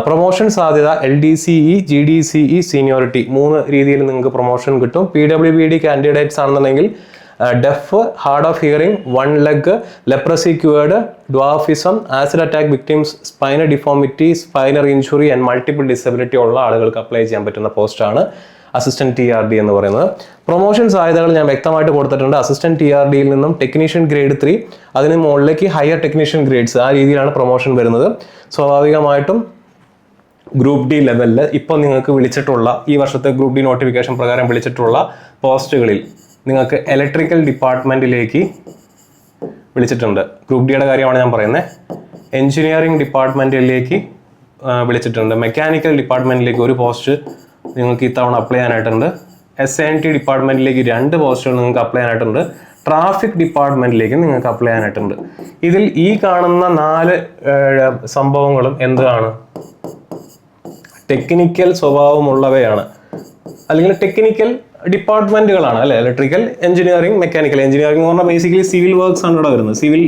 പ്രൊമോഷൻ സാധ്യത LDCE, GDCE, സീനിയോറിറ്റി 3 രീതിയിൽ നിങ്ങൾക്ക് പ്രൊമോഷൻ കിട്ടും. PWBD കാൻഡിഡേറ്റ്സ് ആണെന്നുണ്ടെങ്കിൽ deaf, hard of hearing, 1 leg, leprosy cured, dwarfism, acid attack victims, spinal deformity, spinal injury and multiple disability ഉള്ള ആളുകൾക്ക് അപ്ലൈ ചെയ്യാൻ പറ്റുന്ന പോസ്റ്റാണ്. അസിസ്റ്റന്റ് TRD എന്ന് പറയുന്നത്. പ്രൊമോഷൻ സാധ്യതകൾ ഞാൻ വ്യക്തമായിട്ട് കൊടുത്തിട്ടുണ്ട്. അസിസ്റ്റന്റ് TRDയിൽ നിന്നും ടെക്നീഷ്യൻ ഗ്രേഡ് 3 അതിന് മുകളിലേക്ക് ഹയർ ടെക്നീഷ്യൻ ഗ്രേഡ്സ്, ആ രീതിയിലാണ് പ്രൊമോഷൻ വരുന്നത്. സ്വാഭാവികമായിട്ടും ഗ്രൂപ്പ് ഡി ലെവലിൽ ഇപ്പോൾ നിങ്ങൾക്ക് വിളിച്ചിട്ടുള്ള ഈ വർഷത്തെ ഗ്രൂപ്പ് ഡി നോട്ടിഫിക്കേഷൻ പ്രകാരം വിളിച്ചിട്ടുള്ള പോസ്റ്റുകളിൽ നിങ്ങൾക്ക് ഇലക്ട്രിക്കൽ ഡിപ്പാർട്ട്മെന്റിലേക്ക് വിളിച്ചിട്ടുണ്ട്. ഗ്രൂപ്പ് ഡിയുടെ കാര്യമാണ് ഞാൻ പറയുന്നത്. എഞ്ചിനീയറിംഗ് ഡിപ്പാർട്ട്മെന്റിലേക്ക് വിളിച്ചിട്ടുണ്ട്. മെക്കാനിക്കൽ ഡിപ്പാർട്ട്മെന്റിലേക്ക് ഒരു പോസ്റ്റ് നിങ്ങൾക്ക് ഇത്തവണ അപ്ലൈ ചെയ്യാനായിട്ടുണ്ട്. SNT ഡിപ്പാർട്ട്മെന്റിലേക്ക് 2 പോസ്റ്റുകൾ നിങ്ങൾക്ക് അപ്ലൈ ചെയ്യാനായിട്ടുണ്ട്. ട്രാഫിക് ഡിപ്പാർട്ട്മെന്റിലേക്ക് നിങ്ങൾക്ക് അപ്ലൈ ചെയ്യാനായിട്ടുണ്ട്. ഇതിൽ ഈ കാണുന്ന 4 സംഭവങ്ങളും എന്താണ്? ടെക്നിക്കൽ സ്വഭാവമുള്ളവയാണ്, അല്ലെങ്കിൽ ടെക്നിക്കൽ ഡിപ്പാർട്ട്മെന്റുകളാണ് അല്ലെ. Electrical, engineering, mechanical. എഞ്ചിനീയറിംഗ് എന്ന് പറഞ്ഞാൽ ബേസിക്കലി സിവിൽ വർക്ക്സ് ആണ് ഇവിടെ വരുന്നത്. സിവിൽ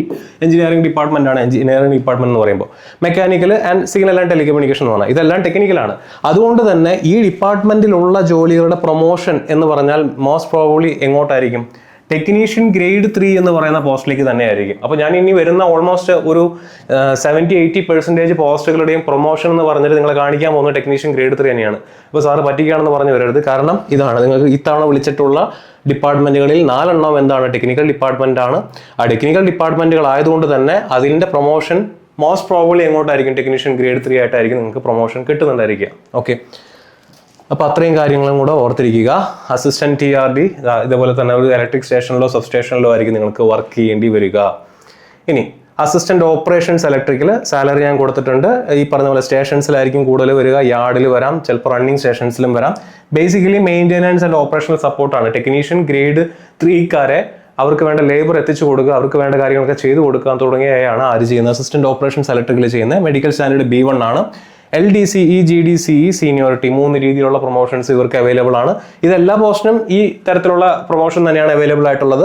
എഞ്ചിനീയറിംഗ് ഡിപ്പാർട്ട്മെന്റ് ആണ് എഞ്ചിനീയറിംഗ് ഡിപ്പാർട്ട്മെന്റ് എന്ന് പറയുമ്പോൾ. Mechanical and signal and telecommunication എന്ന് പറഞ്ഞാൽ ഇതെല്ലാം ടെക്നിക്കലാണ്. അതുകൊണ്ട് തന്നെ ഈ ഡിപ്പാർട്ട്മെന്റിലുള്ള ജോലികളുടെ പ്രൊമോഷൻ എന്ന് പറഞ്ഞാൽ മോസ്റ്റ് പ്രോബബ്ലി എങ്ങോട്ടായിരിക്കും? ടെക്നീഷ്യൻ ഗ്രേഡ് 3 എന്ന് പറയുന്ന പോസ്റ്റിലേക്ക് തന്നെ ആയിരിക്കും. അപ്പോൾ ഞാൻ ഇനി വരുന്ന ഓൾമോസ്റ്റ് ഒരു 70-80% പോസ്റ്റുകളുടെയും പ്രൊമോഷൻ എന്ന് പറഞ്ഞിട്ട് നിങ്ങളെ കാണിക്കാൻ പോകുന്ന ടെക്നീഷ്യൻ ഗ്രേഡ് 3 തന്നെയാണ്. അപ്പോൾ സാറ് പറ്റിക്കുകയാണെന്ന് പറഞ്ഞു വരരുത്. കാരണം ഇതാണ് നിങ്ങൾക്ക് ഇത്തവണ വിളിച്ചിട്ടുള്ള ഡിപ്പാർട്ട്മെന്റുകളിൽ 4 എണ്ണം എന്താണ്? ടെക്നിക്കൽ ഡിപ്പാർട്ട്മെന്റ് ആണ്. ആ ടെക്നിക്കൽ ഡിപ്പാർട്ട്മെന്റുകൾ ആയതുകൊണ്ട് തന്നെ അതിന്റെ പ്രൊമോഷൻ മോസ്റ്റ് പ്രോബബ്ലി എങ്ങോട്ടായിരിക്കും? ടെക്നീഷ്യൻ ഗ്രേഡ് 3 ആയിട്ടായിരിക്കും നിങ്ങൾക്ക് പ്രൊമോഷൻ കിട്ടുന്നുണ്ടായിരിക്കുക. ഓക്കെ, അപ്പോൾ അത്രയും കാര്യങ്ങളും കൂടെ ഓർത്തിരിക്കുക. അസിസ്റ്റന്റ് TRD ഇതേപോലെ തന്നെ ഒരു ഇലക്ട്രിക് സ്റ്റേഷനിലോ സബ് സ്റ്റേഷനിലോ ആയിരിക്കും നിങ്ങൾക്ക് വർക്ക് ചെയ്യേണ്ടി വരിക. ഇനി അസിസ്റ്റന്റ് ഓപ്പറേഷൻസ് ഇലക്ട്രിക്കൽ സാലറി ഞാൻ കൊടുത്തിട്ടുണ്ട്. ഈ പറഞ്ഞ പോലെ സ്റ്റേഷൻസിലായിരിക്കും കൂടുതൽ വരിക, യാർഡിൽ വരാം, ചിലപ്പോൾ റണ്ണിങ് സ്റ്റേഷൻസിലും വരാം. ബേസിക്കലി മെയിൻ്റെനൻസ് ആൻഡ് ഓപ്പറേഷണൽ സപ്പോർട്ടാണ്. ടെക്നീഷ്യൻ ഗ്രേഡ് 3-കാരെ അവർക്ക് വേണ്ട ലേബർ എത്തിച്ചു കൊടുക്കുക, അവർക്ക് വേണ്ട കാര്യങ്ങളൊക്കെ ചെയ്തു കൊടുക്കുക തുടങ്ങിയവയാണ് ആര് ചെയ്യുന്നത്? അസിസ്റ്റന്റ് ഓപ്പറേഷൻസ് ഇലക്ട്രിക്കൽ ചെയ്യുന്നത്. മെഡിക്കൽ സ്റ്റാൻഡേർഡ് B1 ആണ്. LDCE, GDCE സീനിയോറിറ്റി 3 രീതിയിലുള്ള പ്രൊമോഷൻസ് ഇവർക്ക് അവൈലബിൾ ആണ്. ഇതെല്ലാ പോസ്റ്റിനും ഈ തരത്തിലുള്ള പ്രൊമോഷൻ തന്നെയാണ് അവൈലബിൾ ആയിട്ടുള്ളത്.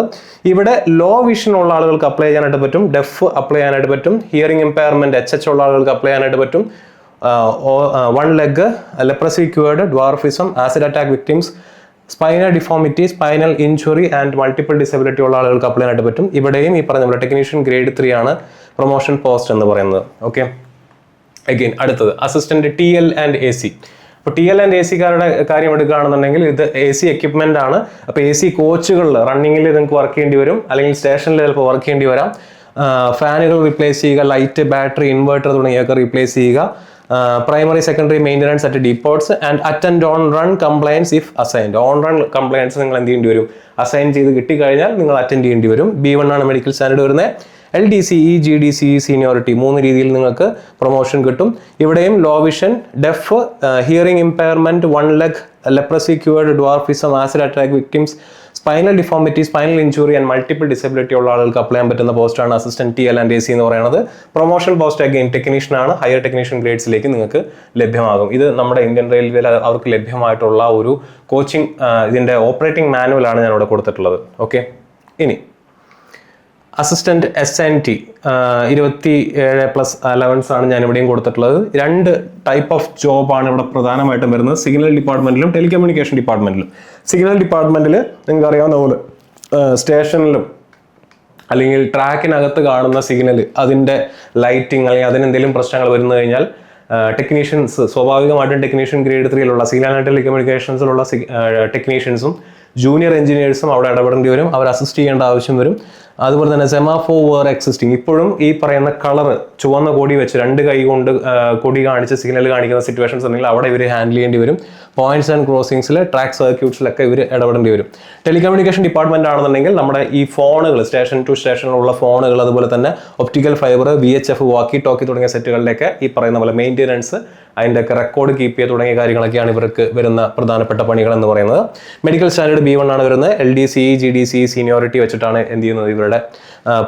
ഇവിടെ ലോ വിഷൻ ഉള്ള ആളുകൾക്ക് അപ്ലൈ ചെയ്യാനായിട്ട് പറ്റും, ഡെഫ് അപ്ലൈ ചെയ്യാനായിട്ട് പറ്റും, ഹിയറിംഗ് ഇമ്പയർമെന്റ് HH ഉള്ള ആളുകൾക്ക് അപ്ലൈ ചെയ്യാനായിട്ട് പറ്റും, 1 leg, leprosy cured, dwarfism, acid attack victims, spinal deformity, spinal injury and multiple disability ഉള്ള ആളുകൾക്ക് അപ്ലൈ ചെയ്യാനായിട്ട് പറ്റും. ഇവിടെയും ഈ പറഞ്ഞ പോലെ ടെക്നീഷ്യൻ ഗ്രേഡ് 3 ആണ് പ്രൊമോഷൻ പോസ്റ്റ് എന്ന് പറയുന്നത്. ഓക്കെ, അഗെയിൻ അടുത്തത് അസിസ്റ്റന്റ് TL ആൻഡ് AC. അപ്പോൾ TL ആൻഡ് AC-കാരുടെ കാര്യം എടുക്കുകയാണെന്നുണ്ടെങ്കിൽ ഇത് AC എക്യുപ്മെന്റ് ആണ്. അപ്പോൾ AC കോച്ചുകളിൽ റണ്ണിങ്ങിൽ നിങ്ങൾക്ക് വർക്ക് ചെയ്യേണ്ടി വരും, അല്ലെങ്കിൽ സ്റ്റേഷനിൽ ചിലപ്പോൾ വർക്ക് ചെയ്യേണ്ടി വരാം. ഫാനുകൾ റീപ്ലേസ് ചെയ്യുക, ലൈറ്റ്, ബാറ്ററി, ഇൻവെർട്ടർ തുടങ്ങിയവയൊക്കെ റീപ്ലേസ് ചെയ്യുക. Primary secondary maintenance at depots and attend on run compliance if assigned. On run compliance നിങ്ങൾ എന്ത് ചെയ്യേണ്ടി വരും? അസൈൻ ചെയ്ത് കിട്ടിക്കഴിഞ്ഞാൽ നിങ്ങൾ അറ്റൻഡ് ചെയ്യേണ്ടി വരും. B1 ആണ് മെഡിക്കൽ സ്റ്റാൻഡേർഡ് വരുന്നത്. LDCE, GDCE സീനിയോറിറ്റി 3 രീതിയിൽ നിങ്ങൾക്ക് പ്രൊമോഷൻ കിട്ടും. ഇവിടെയും low vision, deaf, hearing impairment, 1 leg, leprosy cured, dwarfism, acid attack victims, spinal deformity, spinal injury and multiple disability ഉള്ള ആളുകൾക്ക് അപ്ലൈ ചെയ്യാൻ പറ്റുന്ന പോസ്റ്റാണ് അസിസ്റ്റന്റ് TL ആൻഡ് AC എന്ന് പറയുന്നത്. പ്രൊമോഷൻ പോസ്റ്റ് അഗെയിൻ ടെക്നീഷ്യൻ ആണ്. ഹയർ ടെക്നീഷ്യൻ ഗ്രേഡ്സിലേക്ക് നിങ്ങൾക്ക് ലഭ്യമാകും. ഇത് നമ്മുടെ ഇന്ത്യൻ റെയിൽവേയിൽ അവർക്ക് ലഭ്യമായിട്ടുള്ള ഒരു കോച്ചിങ്, ഇതിന്റെ ഓപ്പറേറ്റിംഗ് മാനുവൽ ആണ് ഞാനിവിടെ കൊടുത്തിട്ടുള്ളത്. ഓക്കെ, ഇനി അസിസ്റ്റന്റ് SNT 27+ അലവൻസ് ആണ് ഞാൻ ഇവിടെയും കൊടുത്തിട്ടുള്ളത്. 2 ടൈപ്പ് ഓഫ് ജോബാണ് ഇവിടെ പ്രധാനമായിട്ടും വരുന്നത്, സിഗ്നൽ ഡിപ്പാർട്ട്മെന്റിലും ടെലികമ്മ്യൂണിക്കേഷൻ ഡിപ്പാർട്ട്മെന്റിലും. സിഗ്നൽ ഡിപ്പാർട്ട്മെന്റിൽ നിങ്ങൾക്ക് അറിയാവുന്ന പോലെ സ്റ്റേഷനിലും അല്ലെങ്കിൽ ട്രാക്കിനകത്ത് കാണുന്ന സിഗ്നൽ, അതിൻ്റെ ലൈറ്റിംഗ് അല്ലെങ്കിൽ അതിനെന്തെങ്കിലും പ്രശ്നങ്ങൾ വരുന്നു കഴിഞ്ഞാൽ ടെക്നീഷ്യൻസ്, സ്വാഭാവികമായിട്ടും ടെക്നീഷ്യൻ ഗ്രേഡ് 3-ലുള്ള സിഗ്നൽ ആൻഡ് ടെലികമ്മ്യൂണിക്കേഷൻസിലുള്ള ടെക്നീഷ്യൻസും ജൂനിയർ എഞ്ചിനീയേഴ്സും അവിടെ ഇടപെടേണ്ടി വരും, അവർ അസിസ്റ്റ് ചെയ്യേണ്ട ആവശ്യം വരും. അതുപോലെ തന്നെ സെമാഫോർ വേർ എക്സിസ്റ്റിംഗ്, ഇപ്പോഴും ഈ പറയുന്ന കളർ ചുവന്ന കൊടി വെച്ച് 2 കൈ കൊണ്ട് കൊടി കാണിച്ച് സിഗ്നൽ കാണിക്കുന്ന സിറ്റുവേഷൻസ് ഉണ്ടെങ്കിൽ അവിടെ ഇവർ ഹാൻഡിൽ ചെയ്യേണ്ടി വരും. പോയിന്റ്സ് ആൻഡ് ക്രോസിംഗ്സിൽ, ട്രാക്ക് സർക്യൂട്ട്സിലൊക്കെ ഇവർ ഇടപെടേണ്ടി വരും. ടെലികമ്മ്യൂണിക്കേഷൻ ഡിപ്പാർട്ട്മെന്റ് ആണെന്നുണ്ടെങ്കിൽ നമ്മുടെ ഈ ഫോണുകൾ, സ്റ്റേഷൻ ടു സ്റ്റേഷനിലുള്ള ഫോണുകൾ, അതുപോലെ തന്നെ ഒപ്റ്റിക്കൽ ഫൈബർ, VHF, വാക്കി ടോക്കി തുടങ്ങിയ സെറ്റുകളിലേക്ക് ഈ പറയുന്ന പോലെ മെയിൻ്റെനൻസ്, അതിൻ്റെയൊക്കെ റെക്കോർഡ് കീപ്പ് ചെയ്യുക തുടങ്ങിയ കാര്യങ്ങളൊക്കെയാണ് ഇവർക്ക് വരുന്ന പ്രധാനപ്പെട്ട പണികൾ എന്ന് പറയുന്നത്. മെഡിക്കൽ സ്റ്റാൻഡേർഡ് B1 ആണ് വരുന്നത്. LDCE, GDCE സീനിയോറിറ്റി വെച്ചിട്ടാണ് എന്ത് ചെയ്യുന്നത്? ഇവരുടെ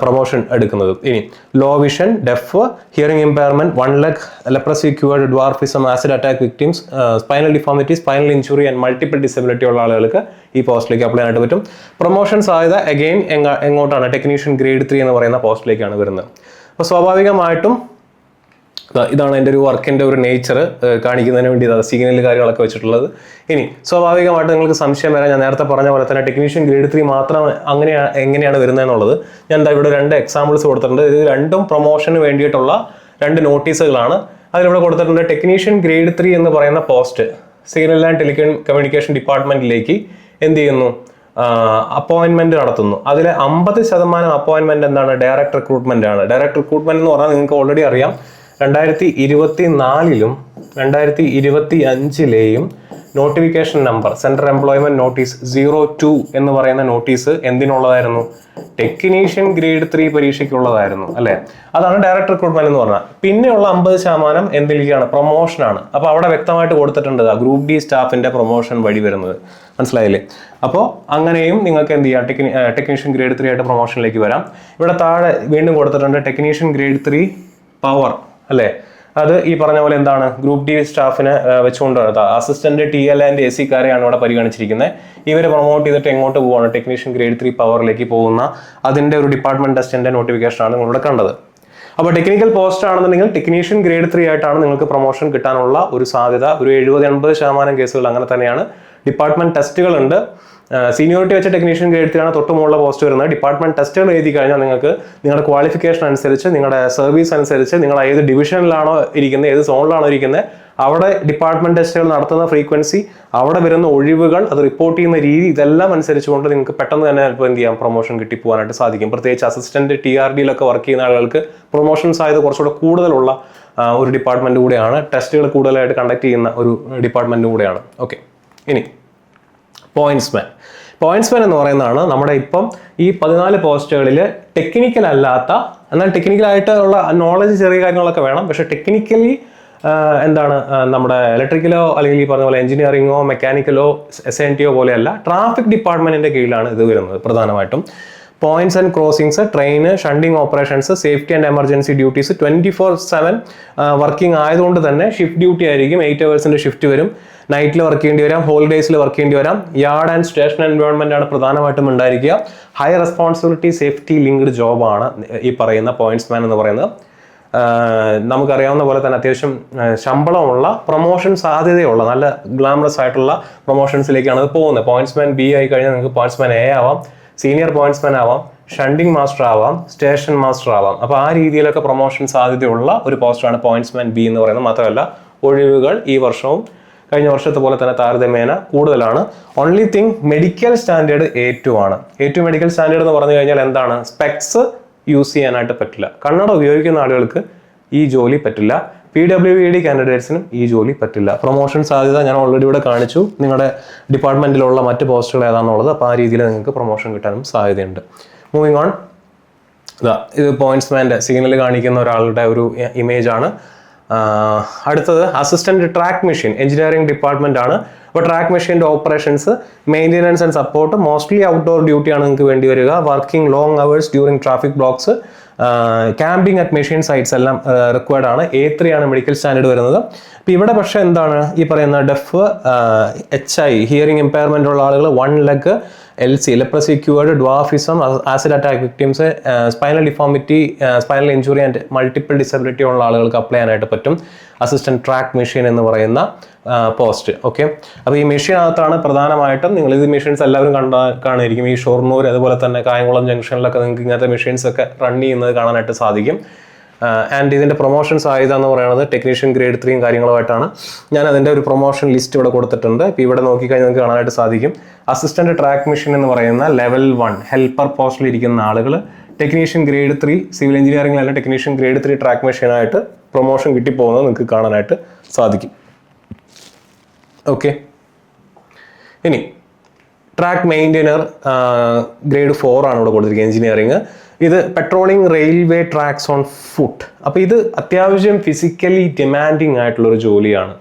പ്രൊമോഷൻ എടുക്കുന്നത്. ഇനി low vision, deaf, hearing impairment, 1 leg, leprosy cured, dwarfism, acid attack victims, spinal deformity, spinal injury and multiple disability ഉള്ള ആളുകൾക്ക് ഈ പോസ്റ്റിലേക്ക് അപ്ലൈ ചെയ്യാനായിട്ട് പറ്റും. പ്രൊമോഷൻ സാധ്യത അഗെയിൻ എങ്ങോട്ടാണ്? ടെക്നീഷ്യൻ ഗ്രേഡ് 3 എന്ന് പറയുന്ന പോസ്റ്റിലേക്കാണ് വരുന്നത്. അപ്പോൾ സ്വാഭാവികമായിട്ടും ഇതാണ് എൻ്റെ ഒരു വർക്കിൻ്റെ ഒരു നേച്ചർ കാണിക്കുന്നതിന് വേണ്ടി സിഗ്നൽ കാര്യങ്ങളൊക്കെ വെച്ചിട്ടുള്ളത്. ഇനി സ്വാഭാവികമായിട്ട് നിങ്ങൾക്ക് സംശയം വരാൻ, ഞാൻ നേരത്തെ പറഞ്ഞ പോലെ തന്നെ ടെക്നീഷ്യൻ ഗ്രേഡ് 3 മാത്രം എങ്ങനെയാണ് വരുന്നതെന്നുള്ളത് ഞാൻ ഇവിടെ 2 എക്സാമ്പിൾസ് കൊടുത്തിട്ടുണ്ട്. ഇത് രണ്ടും പ്രൊമോഷന് വേണ്ടിയിട്ടുള്ള 2 നോട്ടീസുകളാണ്. അതിലിവിടെ കൊടുത്തിട്ടുണ്ട് ടെക്നീഷ്യൻ ഗ്രേഡ് 3 എന്ന് പറയുന്ന പോസ്റ്റ് സിഗ്നൽ ആൻഡ് ടെലികമ്മ്യൂണിക്കേഷൻ ഡിപ്പാർട്ട്മെന്റിലേക്ക് എന്ത് ചെയ്യുന്നു, അപ്പോയിന്റ്മെന്റ് നടത്തുന്നു. അതിലെ 50% അപ്പോയിന്റ്മെന്റ് എന്താണ്, ഡയറക്ട് റിക്രൂട്ട്മെന്റ് ആണ്. ഡയറക്ട് റിക്രൂട്ട്മെന്റ് എന്ന് പറഞ്ഞാൽ നിങ്ങൾക്ക് ഓൾറെഡി അറിയാം, 2024 2025 notification number central employment notice 02 എന്ന് പറയുന്ന നോട്ടീസ് എന്തിനുള്ളതായിരുന്നു, ടെക്നീഷ്യൻ ഗ്രേഡ് 3 പരീക്ഷയ്ക്കുള്ളതായിരുന്നു അല്ലെ. അതാണ് ഡയറക്ട് റിക്രൂട്ട്മെന്റ് എന്ന് പറഞ്ഞാൽ. പിന്നെയുള്ള 50% എന്തിലേക്കാണ്, പ്രൊമോഷനാണ്. അപ്പോൾ അവിടെ വ്യക്തമായിട്ട് കൊടുത്തിട്ടുണ്ട് ഗ്രൂപ്പ് ഡി സ്റ്റാഫിന്റെ പ്രൊമോഷൻ വഴി വരുന്നത്, മനസ്സിലായില്ലേ. അപ്പോൾ അങ്ങനെയും നിങ്ങൾക്ക് എന്ത് ചെയ്യാം, ടെക്നീഷ്യൻ ഗ്രേഡ് 3 ആയിട്ട് പ്രൊമോഷനിലേക്ക് വരാം. ഇവിടെ താഴെ വീണ്ടും കൊടുത്തിട്ടുണ്ട് ടെക്നീഷ്യൻ ഗ്രേഡ് 3 പവർ അല്ലേ. അത് ഈ പറഞ്ഞ പോലെ എന്താണ്, ഗ്രൂപ്പ് ഡി സ്റ്റാഫിനെ വെച്ചുകൊണ്ട് അസിസ്റ്റന്റ് TL ആൻഡ് AC-കാരെയാണ് ഇവിടെ പരിഗണിച്ചിരിക്കുന്നത്. ഇവർ പ്രൊമോട്ട് ചെയ്തിട്ട് എങ്ങോട്ട് പോവാണ്, ടെക്നീഷ്യൻ ഗ്രേഡ് 3 പവറിലേക്ക് പോകുന്ന അതിന്റെ ഒരു ഡിപ്പാർട്ട്മെന്റ് ടെസ്റ്റിന്റെ നോട്ടിഫിക്കേഷൻ ആണ് നിങ്ങളിവിടെ കണ്ടത്. അപ്പോൾ ടെക്നിക്കൽ പോസ്റ്റ് ആണെന്നുണ്ടെങ്കിൽ ടെക്നീഷ്യൻ ഗ്രേഡ് 3 ആയിട്ടാണ് നിങ്ങൾക്ക് പ്രൊമോഷൻ കിട്ടാനുള്ള ഒരു സാധ്യത. ഒരു 70-80% കേസുകൾ അങ്ങനെ തന്നെയാണ്. ഡിപ്പാർട്ട്മെന്റ് ടെസ്റ്റുകൾ ഉണ്ട്. സീനിയോറിറ്റി വെച്ച ടെക്നീഷ്യൻ ഗ്രേഡ് 3 ആണ് തൊട്ട് മുകളിലെ പോസ്റ്റ് വരുന്നത്. ഡിപ്പാർട്ട്മെന്റ് ടെസ്റ്റുകൾ എഴുതി കഴിഞ്ഞാൽ നിങ്ങൾക്ക് നിങ്ങളുടെ ക്വാളിഫിക്കേഷൻ അനുസരിച്ച്, നിങ്ങളുടെ സർവീസ് അനുസരിച്ച്, നിങ്ങൾ ഏത് ഡിവിഷനിലാണോ ഇരിക്കുന്നത്, ഏത് സോണിലാണോ ഇരിക്കുന്നത്, അവിടെ ഡിപ്പാർട്ട്മെന്റ് ടെസ്റ്റുകൾ നടത്തുന്ന ഫ്രീക്വൻസി, അവിടെ വരുന്ന ഒഴിവുകൾ, അത് റിപ്പോർട്ട് ചെയ്യുന്ന രീതി, ഇതെല്ലാം അനുസരിച്ചുകൊണ്ട് നിങ്ങൾക്ക് പെട്ടെന്ന് തന്നെ ചിലപ്പോൾ എന്ത് ചെയ്യാം, പ്രൊമോഷൻ കിട്ടിപ്പോകാനായിട്ട് സാധിക്കും. പ്രത്യേകിച്ച് അസിസ്റ്റന്റ് TRD-യിലൊക്കെ വർക്ക് ചെയ്യുന്ന ആളുകൾക്ക് പ്രൊമോഷൻ സാധ്യത കുറച്ചുകൂടെ കൂടുതലുള്ള ഒരു ഡിപ്പാർട്ട്മെന്റ് കൂടെയാണ്. ടെസ്റ്റുകൾ കൂടുതലായിട്ട് കണ്ടക്ട് ചെയ്യുന്ന ഒരു ഡിപ്പാർട്ട്മെന്റ് കൂടെയാണ്. ഓക്കെ, ഇനി പോയിന്റ്സ്മാൻ എന്ന് പറയുന്നതാണ് നമ്മുടെ ഇപ്പം ഈ 14 പോസ്റ്റുകളിൽ ടെക്നിക്കൽ അല്ലാത്ത, എന്നാൽ ടെക്നിക്കലായിട്ടുള്ള നോളജ് ചെറിയ കാര്യങ്ങളൊക്കെ വേണം, പക്ഷെ ടെക്നിക്കലി എന്താണ് നമ്മുടെ ഇലക്ട്രിക്കലോ അല്ലെങ്കിൽ ഈ പറഞ്ഞ പോലെ എഞ്ചിനീയറിംഗോ മെക്കാനിക്കലോ SNTO പോലെയല്ല, ട്രാഫിക് ഡിപ്പാർട്ട്മെന്റിന്റെ കീഴിലാണ് ഇത് വരുന്നത് പ്രധാനമായിട്ടും. പോയിന്റ്സ് ആൻഡ് ക്രോസിംഗ്സ്, ട്രെയിന്, shunting operations, safety and emergency duties 24/7 working ആയതുകൊണ്ട് തന്നെ ഷിഫ്റ്റ് ഡ്യൂട്ടി ആയിരിക്കും. 8 hours ഷിഫ്റ്റ് വരും. നൈറ്റിൽ വർക്ക് ചെയ്യേണ്ടി വരാം, ഹോളിഡേയ്സിൽ വർക്ക് ചെയ്യേണ്ടി വരാം. യാർഡ് ആൻഡ് സ്റ്റേഷൻ എൻവയോൺമെന്റ് ആണ് പ്രധാനമായിട്ടും ഉണ്ടായിരിക്കുക. ഹൈ റെസ്പോൺസിബിലിറ്റി സേഫ്റ്റി ലിങ്ക്ഡ് ജോബാണ് ഈ പറയുന്ന പോയിന്റ്സ്മാൻ എന്ന് പറയുന്നത്. നമുക്കറിയാവുന്ന പോലെ തന്നെ അത്യാവശ്യം ശമ്പളമുള്ള, പ്രൊമോഷൻ സാധ്യതയുള്ള, നല്ല ഗ്ലാമറസ് ആയിട്ടുള്ള പ്രൊമോഷൻസിലേക്കാണ് ഇത് പോകുന്നത്. പോയിന്റ്സ്മാൻ B ആയി കഴിഞ്ഞാൽ നിങ്ങൾക്ക് പോയിന്റ്സ്മാൻ A ആവാം, സീനിയർ പോയിന്റ്സ്മാൻ ആവാം, ഷണ്ടിങ് മാസ്റ്റർ ആവാം, സ്റ്റേഷൻ മാസ്റ്റർ ആവാം. അപ്പോൾ ആ രീതിയിലൊക്കെ പ്രൊമോഷൻ സാധ്യതയുള്ള ഒരു പോസ്റ്റാണ് പോയിന്റ്സ്മാൻ B എന്ന് പറയുന്നത്. മാത്രമല്ല ഒഴിവുകൾ ഈ വർഷവും കഴിഞ്ഞ വർഷത്തെ പോലെ തന്നെ താരതമ്യേന കൂടുതലാണ്. Only thing medical standard A2 ആണ്. A2 മെഡിക്കൽ സ്റ്റാൻഡേർഡ് എന്ന് പറഞ്ഞു കഴിഞ്ഞാൽ എന്താണ്, സ്പെക്സ് യൂസ് ചെയ്യാനായിട്ട് പറ്റില്ല. കണ്ണട ഉപയോഗിക്കുന്ന ആളുകൾക്ക് ഈ ജോലി പറ്റില്ല. PWD കാൻഡിഡേറ്റ്സിനും ഈ ജോലി പറ്റില്ല. പ്രൊമോഷൻ സാധ്യത ഞാൻ ഓൾറെഡി ഇവിടെ കാണിച്ചു, നിങ്ങളുടെ ഡിപ്പാർട്ട്മെന്റിലുള്ള മറ്റ് പോസ്റ്റുകൾ ഏതാണെന്നുള്ളത്. അപ്പോൾ ആ രീതിയിൽ നിങ്ങൾക്ക് പ്രൊമോഷൻ കിട്ടാനും സാധ്യതയുണ്ട്. മൂവിങ് ഓൺ, ഇത് പോയിന്റ്സ്മാൻ്റെ സിഗ്നൽ കാണിക്കുന്ന ഒരാളുടെ ഒരു ഇമേജ് ആണ്. അടുത്തത് assistant track machine engineering department ആണ്. അപ്പോൾ ട്രാക്ക് മെഷീൻ്റെ operations, maintenance and support, mostly outdoor ഡ്യൂട്ടിയാണ് നിങ്ങൾക്ക് വേണ്ടി വരിക. Working long hours during traffic blocks, camping at machine sites എല്ലാം റിക്വയർഡ് ആണ്. A3 ആണ് മെഡിക്കൽ സ്റ്റാൻഡേർഡ് വരുന്നത്. അപ്പോൾ ഇവിടെ പക്ഷേ എന്താണ് ഈ പറയുന്ന ഡെഫ്, HI ഹിയറിംഗ് ഇമ്പയർമെൻ്റ് ഉള്ള ആളുകൾ, 1 leg, LC leprosy cured, dwarfism, acid attack victims, spinal deformity, spinal injury and multiple disability ഉള്ള ആളുകൾക്ക് അപ്ലൈ ചെയ്യാനായിട്ട് പറ്റും അസിസ്റ്റന്റ് ട്രാക്ക് മെഷീൻ എന്ന് പറയുന്ന പോസ്റ്റ്. ഓക്കെ, അപ്പോൾ ഈ മെഷീനകത്താണ് പ്രധാനമായിട്ടും നിങ്ങൾ ഇത് മെഷീൻസ് എല്ലാവരും കാണുമായിരിക്കും. ഈ ഷൊർണൂർ അതുപോലെ തന്നെ കായംകുളം ജംഗ്ഷനിലൊക്കെ നിങ്ങൾക്ക് ഇങ്ങനത്തെ മെഷീൻസ് ഒക്കെ റൺ ചെയ്യുന്നത് കാണാനായിട്ട് സാധിക്കും. ആൻഡ് ഇതിൻ്റെ പ്രൊമോഷൻ സാധ്യത എന്ന് പറയുന്നത് ടെക്നീഷ്യൻ ഗ്രേഡ് 3 കാര്യങ്ങളുമായിട്ടാണ്. ഞാൻ അതിൻ്റെ ഒരു പ്രൊമോഷൻ ലിസ്റ്റ് ഇവിടെ കൊടുത്തിട്ടുണ്ട്. ഇപ്പോൾ ഇവിടെ നോക്കിക്കഴിഞ്ഞാൽ നിങ്ങൾക്ക് കാണാനായിട്ട് സാധിക്കും. അസിസ്റ്റന്റ് ട്രാക്ക് മെഷീൻ എന്ന് പറയുന്ന ലെവൽ 1 ഹെൽപ്പർ പോസ്റ്റിൽ ഇരിക്കുന്ന ആളുകൾ ടെക്നീഷ്യൻ ഗ്രേഡ് 3 സിവിൽ എഞ്ചിനീയറിംഗിലല്ല ടെക്നീഷ്യൻ ഗ്രേഡ് 3 ട്രാക്ക് മെഷീനായിട്ട് പ്രൊമോഷൻ കിട്ടിപ്പോകുന്നത് നിങ്ങൾക്ക് കാണാനായിട്ട് സാധിക്കും. ഓക്കെ, ഇനി ട്രാക്ക് മെയിൻറ്റെയിനർ ഗ്രേഡ് 4 ആണ് ഇവിടെ കൊടുത്തിരിക്കുന്നത് എഞ്ചിനീയറിംഗ്. ഇത് patrolling railway tracks on foot. അപ്പോൾ ഇത് അത്യാവശ്യം ഫിസിക്കലി ഡിമാൻഡിങ് ആയിട്ടുള്ളൊരു ജോലിയാണ്.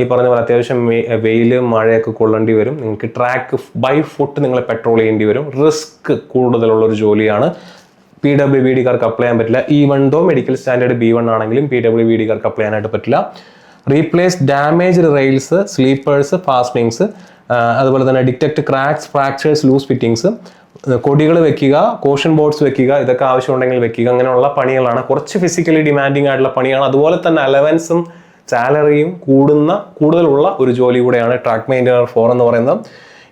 ഈ പറഞ്ഞ പോലെ അത്യാവശ്യം വെയിൽ മഴയൊക്കെ കൊള്ളേണ്ടി വരും. നിങ്ങൾക്ക് ട്രാക്ക് ബൈ ഫുട്ട് നിങ്ങൾ പെട്രോൾ ചെയ്യേണ്ടി വരും. റിസ്ക് കൂടുതലുള്ളൊരു ജോലിയാണ്. PWBD-കാർക്ക് അപ്ലൈ ചെയ്യാൻ പറ്റില്ല. Even though medical standard B1 ആണെങ്കിലും PWBD-കാർക്ക് അപ്ലൈ ചെയ്യാനായിട്ട് പറ്റില്ല. Replace damaged rails, sleepers, fastenings, അതുപോലെ തന്നെ detect cracks, fractures, loose fittings, കൊടികൾ വെക്കുക, കോഷൻ ബോർഡ്സ് വെക്കുക, ഇതൊക്കെ ആവശ്യമുണ്ടെങ്കിൽ വെക്കുക. അങ്ങനെയുള്ള പണികളാണ്. കുറച്ച് ഫിസിക്കലി ഡിമാൻഡിങ് ആയിട്ടുള്ള പണിയാണ്. അതുപോലെ തന്നെ അലവൻസും സാലറിയും കൂടുതലുള്ള ഒരു ജോലി കൂടെയാണ് ട്രാക്ക് മെയിൻറ്റെയിനർ 4 എന്ന് പറയുന്നത്.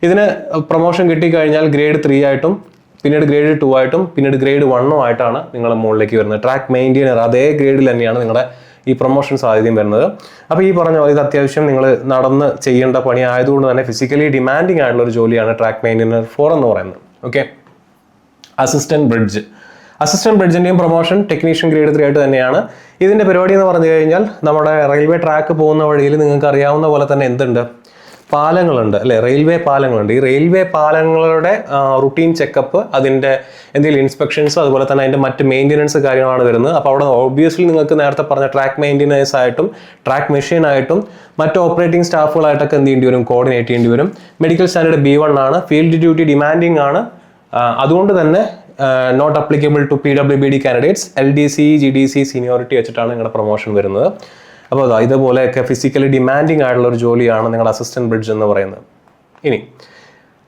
ഇതിന് പ്രൊമോഷൻ കിട്ടിക്കഴിഞ്ഞാൽ ഗ്രേഡ് 3 ആയിട്ടും പിന്നീട് ഗ്രേഡ് 2 ആയിട്ടും പിന്നീട് ഗ്രേഡ് 1 ആയിട്ടാണ് നിങ്ങൾ മുകളിലേക്ക് വരുന്നത്. ട്രാക്ക് മെയിൻറ്റെയിനർ അതേ ഗ്രേഡിൽ തന്നെയാണ് നിങ്ങളുടെ ഈ പ്രൊമോഷൻ സാധ്യതയും വരുന്നത്. അപ്പോൾ ഈ പറഞ്ഞ പോലെ ഇത് അത്യാവശ്യം നിങ്ങൾ നടന്ന് ചെയ്യേണ്ട പണി ആയതുകൊണ്ട് തന്നെ ഫിസിക്കലി ഡിമാൻഡിങ് ആയിട്ടുള്ള ഒരു ജോലിയാണ് ട്രാക്ക് മെയിൻ്റെനർ 4 എന്ന് പറയുന്നത്. ഓക്കെ, അസിസ്റ്റന്റ് ബ്രിഡ്ജിന്റെയും പ്രൊമോഷൻ ടെക്നീഷ്യൻ ഗ്രേഡ് 3 ആയിട്ട് തന്നെയാണ്. ഇതിന്റെ പരിപാടി എന്ന് പറഞ്ഞു കഴിഞ്ഞാൽ നമ്മുടെ റെയിൽവേ ട്രാക്ക് പോകുന്ന വഴിയിൽ നിങ്ങൾക്ക് അറിയാവുന്ന പോലെ തന്നെ എന്തുണ്ട്, പാലങ്ങളുണ്ട് അല്ലെ, റെയിൽവേ പാലങ്ങളുണ്ട്. ഈ റെയിൽവേ പാലങ്ങളുടെ റുട്ടീൻ ചെക്കപ്പ്, അതിന്റെ എന്തെങ്കിലും ഇൻസ്പെക്ഷൻസ്, അതുപോലെ തന്നെ അതിന്റെ മറ്റ് മെയിൻ്റെനൻസ് കാര്യങ്ങളാണ് വരുന്നത്. അപ്പോൾ അവിടെ ഒബ്വിയസ്ലി നിങ്ങൾക്ക് നേരത്തെ പറഞ്ഞ ട്രാക്ക് മെയിൻ്റെനൻസ് ആയിട്ടും ട്രാക്ക് മെഷീൻ ആയിട്ടും മറ്റ് ഓപ്പറേറ്റിംഗ് സ്റ്റാഫുകളായിട്ടൊക്കെ എന്ത് ചെയ്യേണ്ടി വരും, കോർഡിനേറ്റ് ചെയ്യേണ്ടി വരും. മെഡിക്കൽ സ്റ്റാൻഡേർഡ് B1 ആണ്, ഫീൽഡ് ഡ്യൂട്ടി ഡിമാൻഡിങ് ആണ്. അതുകൊണ്ട് തന്നെ not applicable to PWBD candidates. LDC GDC seniority വെച്ചിട്ടാണ് നിങ്ങളുടെ പ്രൊമോഷൻ വരുന്നത്. അപ്പോൾ ഇതുപോലെയൊക്കെ ഫിസിക്കലി ഡിമാൻഡിങ് ആയിട്ടുള്ള ഒരു ജോലിയാണ് നിങ്ങളുടെ അസിസ്റ്റന്റ് ബ്രിഡ്ജ് എന്ന് പറയുന്നത്. ഇനി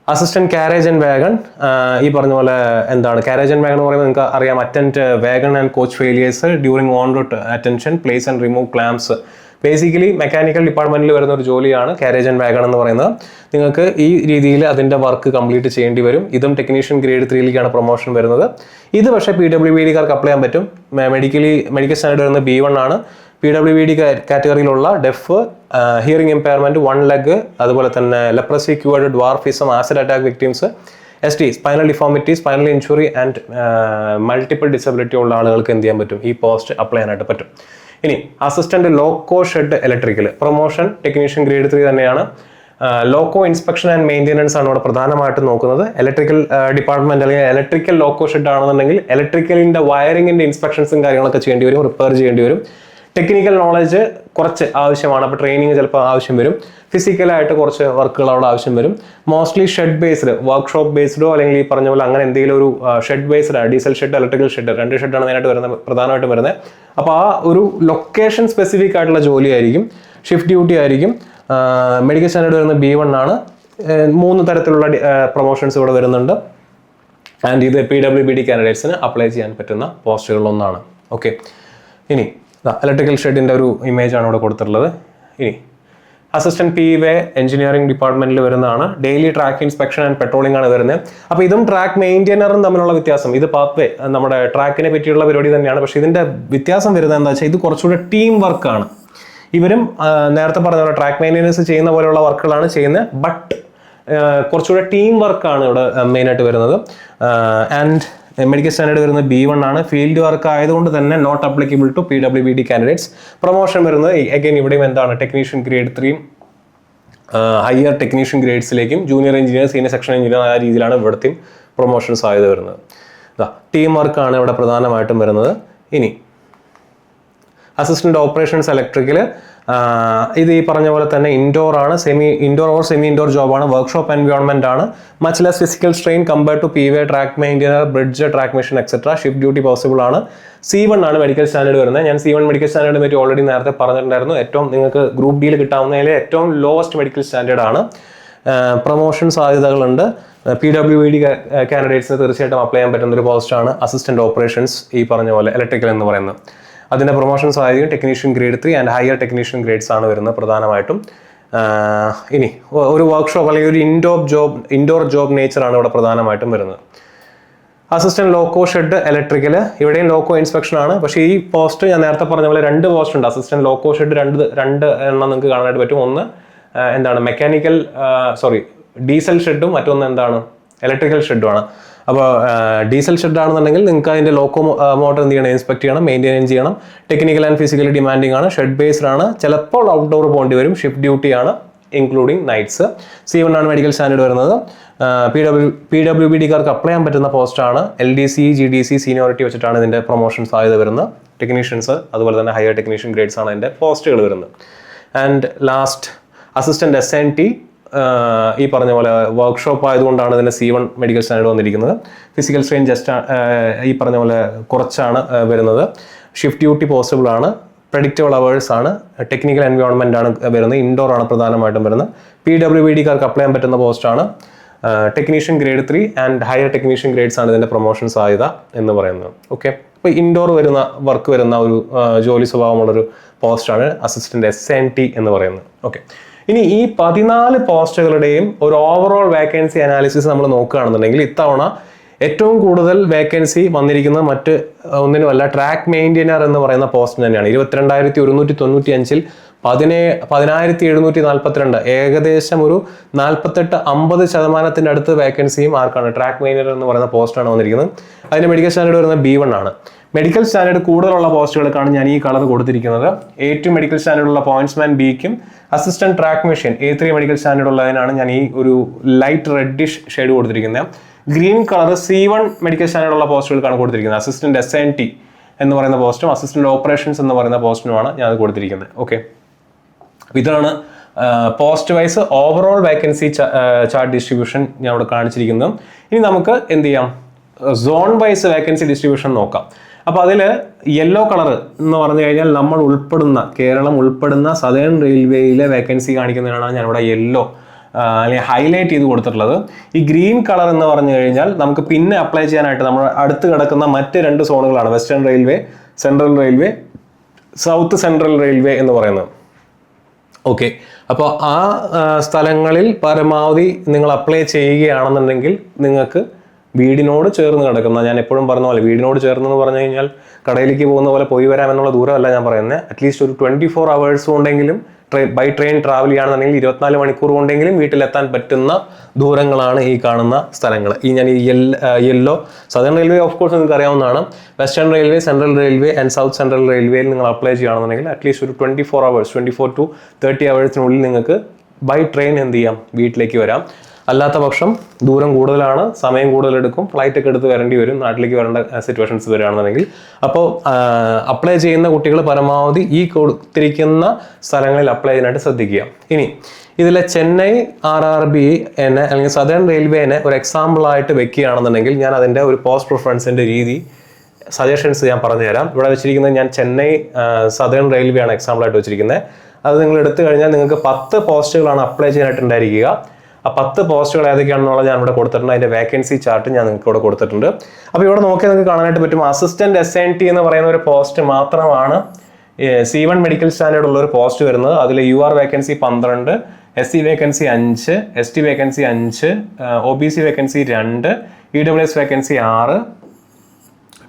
അസിസ്റ്റന്റ് കാരേജ് ആൻഡ് വാഗൺ, ഈ പറഞ്ഞ പോലെ എന്താണ് കാരേജ് ആൻഡ് വാഗൺ എന്ന് പറയുമ്പോൾ നിങ്ങൾക്ക് അറിയാം, attend wagon and coach failures during on route attention, place and remove clamps. Basically mechanical ഡിപ്പാർട്ട്മെന്റിൽ വരുന്ന ഒരു ജോലിയാണ് കാരേജ് ആൻഡ് വാഗൺ എന്ന് പറയുന്നത്. നിങ്ങൾക്ക് ഈ രീതിയിൽ അതിന്റെ വർക്ക് കംപ്ലീറ്റ് ചെയ്യേണ്ടി വരും. ഇതും ടെക്നീഷ്യൻ ഗ്രേഡ് 3ലേക്കാണ് പ്രൊമോഷൻ വരുന്നത്. ഇത് പക്ഷേ PWBD-കാർക്ക് അപ്ലൈ ചെയ്യാൻ പറ്റും. മെഡിക്കൽ സ്റ്റാൻഡേർഡ് വരുന്നത് B1 ആണ്. PWBD കാറ്റഗറിയിലുള്ള ഡെഫ്, ഹിയറിംഗ് ഇമ്പയർമെന്റ്, 1 ലെഗ്, അതുപോലെ തന്നെ leprosy cured, dwarfism, acid attack victims, ST, spinal deformity, spinal injury and multiple disability ഉള്ള ആളുകൾക്ക് എന്ത് ചെയ്യാൻ പറ്റും, ഈ പോസ്റ്റ് അപ്ലൈ ചെയ്യാനായിട്ട് പറ്റും. ഇനി assistant loco shed electrical promotion technician grade 3 തന്നെയാണ്. ലോക്കോ ഇൻസ്പെക്ഷൻ ആൻഡ് മെയിൻ്റെനൻസ് ആണ് ഇവിടെ പ്രധാനമായിട്ടും നോക്കുന്നത്. ഇലക്ട്രിക്കൽ ഡിപ്പാർട്ട്മെന്റ് അല്ലെങ്കിൽ ഇലക്ട്രിക്കൽ ലോക്കോ ഷെഡ് ആണെന്നുണ്ടെങ്കിൽ ഇലക്ട്രിക്കലിന്റെ വയറിങ്ങിന്റെ ഇൻസ്പെക്ഷൻസും കാര്യങ്ങളൊക്കെ ചെയ്യേണ്ടി വരും, റിപ്പയർ ചെയ്യേണ്ടി വരും. ടെക്നിക്കൽ നോളജ് കുറച്ച് ആവശ്യമാണ്, അപ്പോൾ ട്രെയിനിങ് ചിലപ്പോൾ ആവശ്യം വരും. ഫിസിക്കലായിട്ട് കുറച്ച് വർക്കുകൾ അവിടെ ആവശ്യം വരും. മോസ്റ്റ്ലി ഷെഡ് ബേസ്ഡ്, വർക്ക്ഷോപ്പ് ബേസ്ഡോ അല്ലെങ്കിൽ ഈ പറഞ്ഞ പോലെ അങ്ങനെ എന്തെങ്കിലും ഒരു shed based, diesel shed, electrical shed, 2 ഷെഡാണ് മെയിനായിട്ട് വരുന്നത്, പ്രധാനമായിട്ടും വരുന്നത്. അപ്പോൾ ആ ഒരു ലൊക്കേഷൻ സ്പെസിഫിക് ആയിട്ടുള്ള ജോലി ആയിരിക്കും, ഷിഫ്റ്റ് ഡ്യൂട്ടി ആയിരിക്കും. മെഡിക്കൽ സ്റ്റാൻഡേർഡ് വരുന്നത് B1 ആണ്. 3 തരത്തിലുള്ള പ്രൊമോഷൻസ് ഇവിടെ വരുന്നുണ്ട്. ആൻഡ് ഇത് PWBD കാൻഡിഡേറ്റ്സിന് അപ്ലൈ ചെയ്യാൻ പറ്റുന്ന പോസ്റ്റുകളിലൊന്നാണ്. ഓക്കെ, ഇനി ഇലക്ട്രിക്കൽ ഷെഡിന്റെ ഒരു ഇമേജ് ആണ് ഇവിടെ കൊടുത്തിട്ടുള്ളത്. ഇനി അസിസ്റ്റന്റ് PV എഞ്ചിനീയറിംഗ് ഡിപ്പാർട്ട്മെന്റിൽ വരുന്നതാണ്. Daily track inspection and patrolling ആണ് വരുന്നത്. അപ്പോൾ ഇതും ട്രാക്ക് മെയിൻ്റെനറും തമ്മിലുള്ള വ്യത്യാസം, ഇത് പാത്വേ നമ്മുടെ ട്രാക്കിനെ പറ്റിയുള്ള പരിപാടി തന്നെയാണ്. പക്ഷേ ഇതിന്റെ വ്യത്യാസം വരുന്നത് എന്താ വെച്ചാൽ ഇത് കുറച്ചുകൂടെ ടീം വർക്കാണ്. ഇവരും നേരത്തെ പറഞ്ഞ പോലെ ട്രാക്ക് മെയിൻ്റെനൻസ് ചെയ്യുന്ന പോലെയുള്ള വർക്കുകളാണ് ചെയ്യുന്നത്, ബട്ട് കുറച്ചുകൂടെ ടീം വർക്കാണ് ഇവിടെ മെയിനായിട്ട് വരുന്നത്. ആൻഡ് മെഡിക്കൽ സ്റ്റാൻഡേർഡ് വരുന്നത് B1 ആണ്. ഫീൽഡ് വർക്ക് ആയതുകൊണ്ട് തന്നെ not applicable to PWBD candidates. Promotion വരുന്നത് അഗൈൻ ഇവിടെയും എന്താണ്, ടെക്നീഷ്യൻ ഗ്രേഡ് 3 ഹയർ ടെക്നീഷ്യൻ ഗ്രേഡ്സിലേക്കും junior engineer, senior section engineer ആ രീതിയിലാണ് ഇവിടത്തെയും പ്രൊമോഷൻ സാധ്യത വരുന്നത്. ടീം വർക്കാണ് ഇവിടെ പ്രധാനമായിട്ടും വരുന്നത്. ഇനി അസിസ്റ്റന്റ് ഓപ്പറേഷൻസ് ഇലക്ട്രിക്കൽ, ഇത് ഈ പറഞ്ഞ പോലെ തന്നെ ഇൻഡോർ ആണ്, സെമി ഇൻഡോർ ജോബാണ്, വർക്ക്ഷോപ്പ് എൻവയോൺമെന്റ് ആണ്. Much less physical strain compared to PV, track maintainer, bridge, track machine etcetera. Shift duty possible ആണ്. C1 ആണ് മെഡിക്കൽ സ്റ്റാൻഡേർഡ് വരുന്നത്. ഞാൻ C1 മെഡിക്കൽ സ്റ്റാൻഡേർഡ് പറ്റി ഓൾറെഡി നേരത്തെ പറഞ്ഞിട്ടുണ്ടായിരുന്നു. ഏറ്റവും നിങ്ങൾക്ക് ഗ്രൂപ്പ് ഡിയിൽ കിട്ടാവുന്നതിൽ ഏറ്റവും ലോവസ്റ്റ് മെഡിക്കൽ സ്റ്റാൻഡേർഡ് ആണ്. പ്രൊമോഷൻ സാധ്യതകളുണ്ട്. PWBD കാൻഡിഡേറ്റ്സിന് തീർച്ചയായിട്ടും അപ്ലൈ ചെയ്യാൻ പറ്റുന്ന ഒരു പോസ്റ്റാണ് അസിസ്റ്റന്റ് ഓപ്പറേഷൻസ്, ഈ പറഞ്ഞ പോലെ ഇലക്ട്രിക്കൽ എന്ന് പറയുന്നത്. അതിന്റെ പ്രൊമോഷൻ സാധ്യതയും technician grade 3 and higher technician grades ആണ് വരുന്നത് പ്രധാനമായിട്ടും. ഇനി ഒരു വർക്ക്ഷോപ്പ് അല്ലെങ്കിൽ ഒരു ഇൻഡോർ ജോബ് നേച്ചർ ആണ് ഇവിടെ പ്രധാനമായിട്ടും വരുന്നത്. അസിസ്റ്റന്റ് ലോക്കോ ഷെഡ് ഇലക്ട്രിക്കൽ, ഇവിടെയും ലോക്കോ ഇൻസ്പെക്ഷൻ ആണ്. പക്ഷേ ഈ പോസ്റ്റ് ഞാൻ നേരത്തെ പറഞ്ഞ പോലെ 2 പോസ്റ്റ് ഉണ്ട്. അസിസ്റ്റന്റ് ലോക്കോ ഷെഡ് രണ്ട് എണ്ണം നിങ്ങൾക്ക് കാണാനായിട്ട് പറ്റും. ഒന്ന് എന്താണ് ഡീസൽ ഷെഡും, മറ്റൊന്ന് എന്താണ് ഇലക്ട്രിക്കൽ ഷെഡുമാണ്. അപ്പോൾ ഡീസൽ ഷെഡ് ആണെന്നുണ്ടെങ്കിൽ നിങ്ങൾക്ക് അതിന്റെ ലോക്കോ മോട്ടർ എന്ത് ചെയ്യണം, ഇൻസ്പെക്ട് ചെയ്യണം, മെയിൻറ്റെയിൻ ചെയ്യണം. ടെക്നിക്കൽ ആൻഡ് ഫിസിക്കലി ഡിമാൻഡിങ് ആണ്. ഷെഡ് ബേസ്ഡ് ആണ്. ചിലപ്പോൾ ഔട്ട്ഡോർ പോകേണ്ടി വരും. ഷിഫ്റ്റ് ഡ്യൂട്ടി ആണ്, ഇൻക്ലൂഡിങ് നൈറ്റ്സ്. C1 ആണ് മെഡിക്കൽ സ്റ്റാൻഡേർഡ് വരുന്നത്. PWBD-കാർക്ക് അപ്ലൈ ചെയ്യാൻ പറ്റുന്ന പോസ്റ്റാണ്. LDC GDC സീനിയോറിറ്റി വെച്ചിട്ടാണ് ഇതിന്റെ പ്രൊമോഷൻ സാധ്യത വരുന്നത്. ടെക്നീഷ്യൻസ്, അതുപോലെ തന്നെ ഹയർ ടെക്നീഷ്യൻ ഗ്രേഡ്സ് ആണ് ഇതിന്റെ പോസ്റ്റുകൾ വരുന്നത്. ആൻഡ് ലാസ്റ്റ് അസിസ്റ്റന്റ് SNT, ഈ പറഞ്ഞ പോലെ വർക്ക്ഷോപ്പ് ആയതുകൊണ്ടാണ് ഇതിന്റെ C1 മെഡിക്കൽ സ്റ്റാൻഡേർഡ് വന്നിരിക്കുന്നത്. ഫിസിക്കൽ സ്ട്രെയിൻ ഈ പറഞ്ഞ പോലെ കുറച്ചാണ് വരുന്നത്. ഷിഫ്റ്റ് ഡ്യൂട്ടി പോസിബിൾ ആണ്. പ്രഡിക്റ്റബിൾ അവേഴ്സ് ആണ്. ടെക്നിക്കൽ എൻവയോൺമെന്റ് ആണ് വരുന്നത്. ഇൻഡോർ ആണ് പ്രധാനമായിട്ടും വരുന്നത്. PWBD-കാർക്ക് അപ്ലൈ ചെയ്യാൻ പറ്റുന്ന പോസ്റ്റാണ്. Technician grade 3 and higher technician grades ആണ് ഇതിന്റെ പ്രൊമോഷൻ സാധ്യത എന്ന് പറയുന്നത്. ഓക്കെ, അപ്പോൾ ഇൻഡോർ വർക്ക് വരുന്ന ഒരു ജോലി സ്വഭാവമുള്ളൊരു പോസ്റ്റാണ് അസിസ്റ്റന്റ് SNT എന്ന് പറയുന്നത്. ഓക്കെ, ഇനി ഈ 14 പോസ്റ്റുകളുടെയും ഒരു ഓവറോൾ വേക്കൻസി അനാലിസിസ് നമ്മൾ നോക്കുകയാണെന്നുണ്ടെങ്കിൽ ഇത്തവണ ഏറ്റവും കൂടുതൽ വേക്കൻസി വന്നിരിക്കുന്നത് മറ്റ് ഒന്നിനുമല്ല, ട്രാക്ക് മെയിൻറ്റെയിനർ എന്ന് പറയുന്ന പോസ്റ്റ് തന്നെയാണ്. 22,195-ൽ 10,742, ഏകദേശം ഒരു 48-50% അടുത്ത് വേക്കൻസിയും ആർക്കാണ്? ട്രാക്ക് മെയിൻറ്റെയിനർ എന്ന് പറയുന്ന പോസ്റ്റാണ് വന്നിരിക്കുന്നത്. അതിന് മെഡിക്കൽ സ്റ്റാൻഡേർഡ് വരുന്നത് B1 ആണ്. മെഡിക്കൽ സ്റ്റാൻഡേർഡ് കൂടുതലുള്ള പോസ്റ്റുകൾക്കാണ് ഞാൻ ഈ കളർ കൊടുത്തിരിക്കുന്നത്. A2 മെഡിക്കൽ സ്റ്റാൻഡേർഡുള്ള പോയിന്റ്സ്മാൻ Bക്കും assistant track machine A3 medical standard ഉള്ളതിനാണ് ഞാൻ ഈ ഒരു ലൈറ്റ് റെഡിഷ് ഷെയ്ഡ് കൊടുത്തിരിക്കുന്നത്. ഗ്രീൻ കളർ C1 മെഡിക്കൽ സ്റ്റാൻഡേർഡുള്ള പോസ്റ്റുകൾക്കാണ് കൊടുത്തിരിക്കുന്നത്. അസിസ്റ്റന്റ് SNT എന്ന് പറയുന്ന പോസ്റ്റും അസിസ്റ്റന്റ് ഓപ്പറേഷൻസ് എന്ന് പറയുന്ന പോസ്റ്റിനുമാണ് ഞാൻ അത് കൊടുത്തിരിക്കുന്നത്. ഓക്കെ, ഇതാണ് post wise overall vacancy chart distribution ഞാൻ ഇവിടെ കാണിച്ചിരിക്കുന്നത്. ഇനി നമുക്ക് എന്ത് ചെയ്യാം, സോൺ വൈസ് വേക്കൻസി ഡിസ്ട്രിബ്യൂഷൻ നോക്കാം. അപ്പോൾ അതിൽ യെല്ലോ കളർ എന്ന് പറഞ്ഞു കഴിഞ്ഞാൽ നമ്മൾ ഉൾപ്പെടുന്ന, കേരളം ഉൾപ്പെടുന്ന സദേൺ റെയിൽവേയിലെ വേക്കൻസി കാണിക്കുന്നതിനാണ് ഞാൻ ഇവിടെ യെല്ലോ അല്ലെങ്കിൽ ഹൈലൈറ്റ് ചെയ്ത് കൊടുത്തിട്ടുള്ളത്. ഈ ഗ്രീൻ കളർ എന്ന് പറഞ്ഞു കഴിഞ്ഞാൽ നമുക്ക് പിന്നെ അപ്ലൈ ചെയ്യാനായിട്ട് നമ്മൾ അടുത്ത് കിടക്കുന്ന മറ്റ് 2 സോണുകളാണ്, western railway, central railway, south central railway എന്ന് പറയുന്നത്. ഓക്കെ, അപ്പോൾ ആ സ്ഥലങ്ങളിൽ പരമാവധി നിങ്ങൾ അപ്ലൈ ചെയ്യുകയാണെന്നുണ്ടെങ്കിൽ നിങ്ങൾക്ക് വീടിനോട് ചേർന്ന് കിടക്കുന്ന, ഞാൻ എപ്പോഴും പറഞ്ഞ പോലെ വീടിനോട് ചേർന്ന് പറഞ്ഞു കഴിഞ്ഞാൽ കടയിലേക്ക് പോകുന്ന പോലെ പോയി വരാമെന്നുള്ള ദൂരമല്ല ഞാൻ പറയുന്നത്. അറ്റ്ലീസ്റ്റ് ഒരു 24 hours കൊണ്ടെങ്കിലും ബൈ ട്രെയിൻ ട്രാവൽ ചെയ്യുകയാണെന്നുണ്ടെങ്കിൽ 24 മണിക്കൂർ കൊണ്ടെങ്കിലും വീട്ടിലെത്താൻ പറ്റുന്ന ദൂരങ്ങളാണ് ഈ കാണുന്ന സ്ഥലങ്ങൾ. ഞാൻ ഈ yellow southern railway of course നിങ്ങൾക്ക് അറിയാവുന്നതാണ്. Western railway, central railway and south central റെയിൽവേയിൽ നിങ്ങൾ അപ്ലൈ ചെയ്യുകയാണെന്നുണ്ടെങ്കിൽ അറ്റ്ലീസ്റ്റ് ഒരു 24 hours 24 to 30 hours നിങ്ങൾക്ക് ബൈ ട്രെയിൻ എന്ത് ചെയ്യാം, വീട്ടിലേക്ക് വരാം. അല്ലാത്ത പക്ഷം ദൂരം കൂടുതലാണ്, സമയം കൂടുതലെടുക്കും, ഫ്ലൈറ്റ് ഒക്കെ എടുത്ത് വരേണ്ടി വരും, നാട്ടിലേക്ക് വരേണ്ട സിറ്റുവേഷൻസ് വരികയാണെന്നുണ്ടെങ്കിൽ. അപ്പോൾ അപ്ലൈ ചെയ്യുന്ന കുട്ടികൾ പരമാവധി ഈ കൊടുത്തിരിക്കുന്ന സ്ഥലങ്ങളിൽ അപ്ലൈ ചെയ്യാനായിട്ട് ശ്രദ്ധിക്കുക. ഇനി ഇതിലെ ചെന്നൈ RRB അല്ലെങ്കിൽ സദേൺ റെയിൽവേനെ ഒരു എക്സാമ്പിളായിട്ട് വെക്കുകയാണെന്നുണ്ടെങ്കിൽ ഞാൻ അതിൻ്റെ ഒരു പോസ്റ്റ് പ്രിഫറൻസിൻ്റെ രീതി സജഷൻസ് ഞാൻ പറഞ്ഞു തരാം. ഇവിടെ വെച്ചിരിക്കുന്നത് ഞാൻ ചെന്നൈ സദേൺ റെയിൽവേ ആണ് എക്സാമ്പിളായിട്ട് വെച്ചിരിക്കുന്നത്. അത് നിങ്ങൾ എടുത്തു കഴിഞ്ഞാൽ നിങ്ങൾക്ക് 10 പോസ്റ്റുകളാണ് അപ്ലൈ ചെയ്യാനായിട്ടുണ്ടായിരിക്കുക. ആ 10 പോസ്റ്റുകൾ ഏതൊക്കെയാണെന്നുള്ളത് ഞാൻ ഇവിടെ കൊടുത്തിട്ടുണ്ട്. അതിൻ്റെ വേക്കൻസി ചാർട്ട് ഞാൻ നിങ്ങൾക്ക് ഇവിടെ കൊടുത്തിട്ടുണ്ട്. അപ്പോൾ ഇവിടെ നോക്കിയാൽ നിങ്ങൾക്ക് കാണാനായിട്ട് പറ്റും, അസിസ്റ്റന്റ് SNT എന്ന് പറയുന്ന ഒരു പോസ്റ്റ് മാത്രമാണ് C1 മെഡിക്കൽ സ്റ്റാൻഡേർഡ് ഉള്ള ഒരു പോസ്റ്റ് വരുന്നത്. അതിൽ UR vacancy 12, SC vacancy 5, ST vacancy 5, OBC vacancy 2, EWS vacancy 6,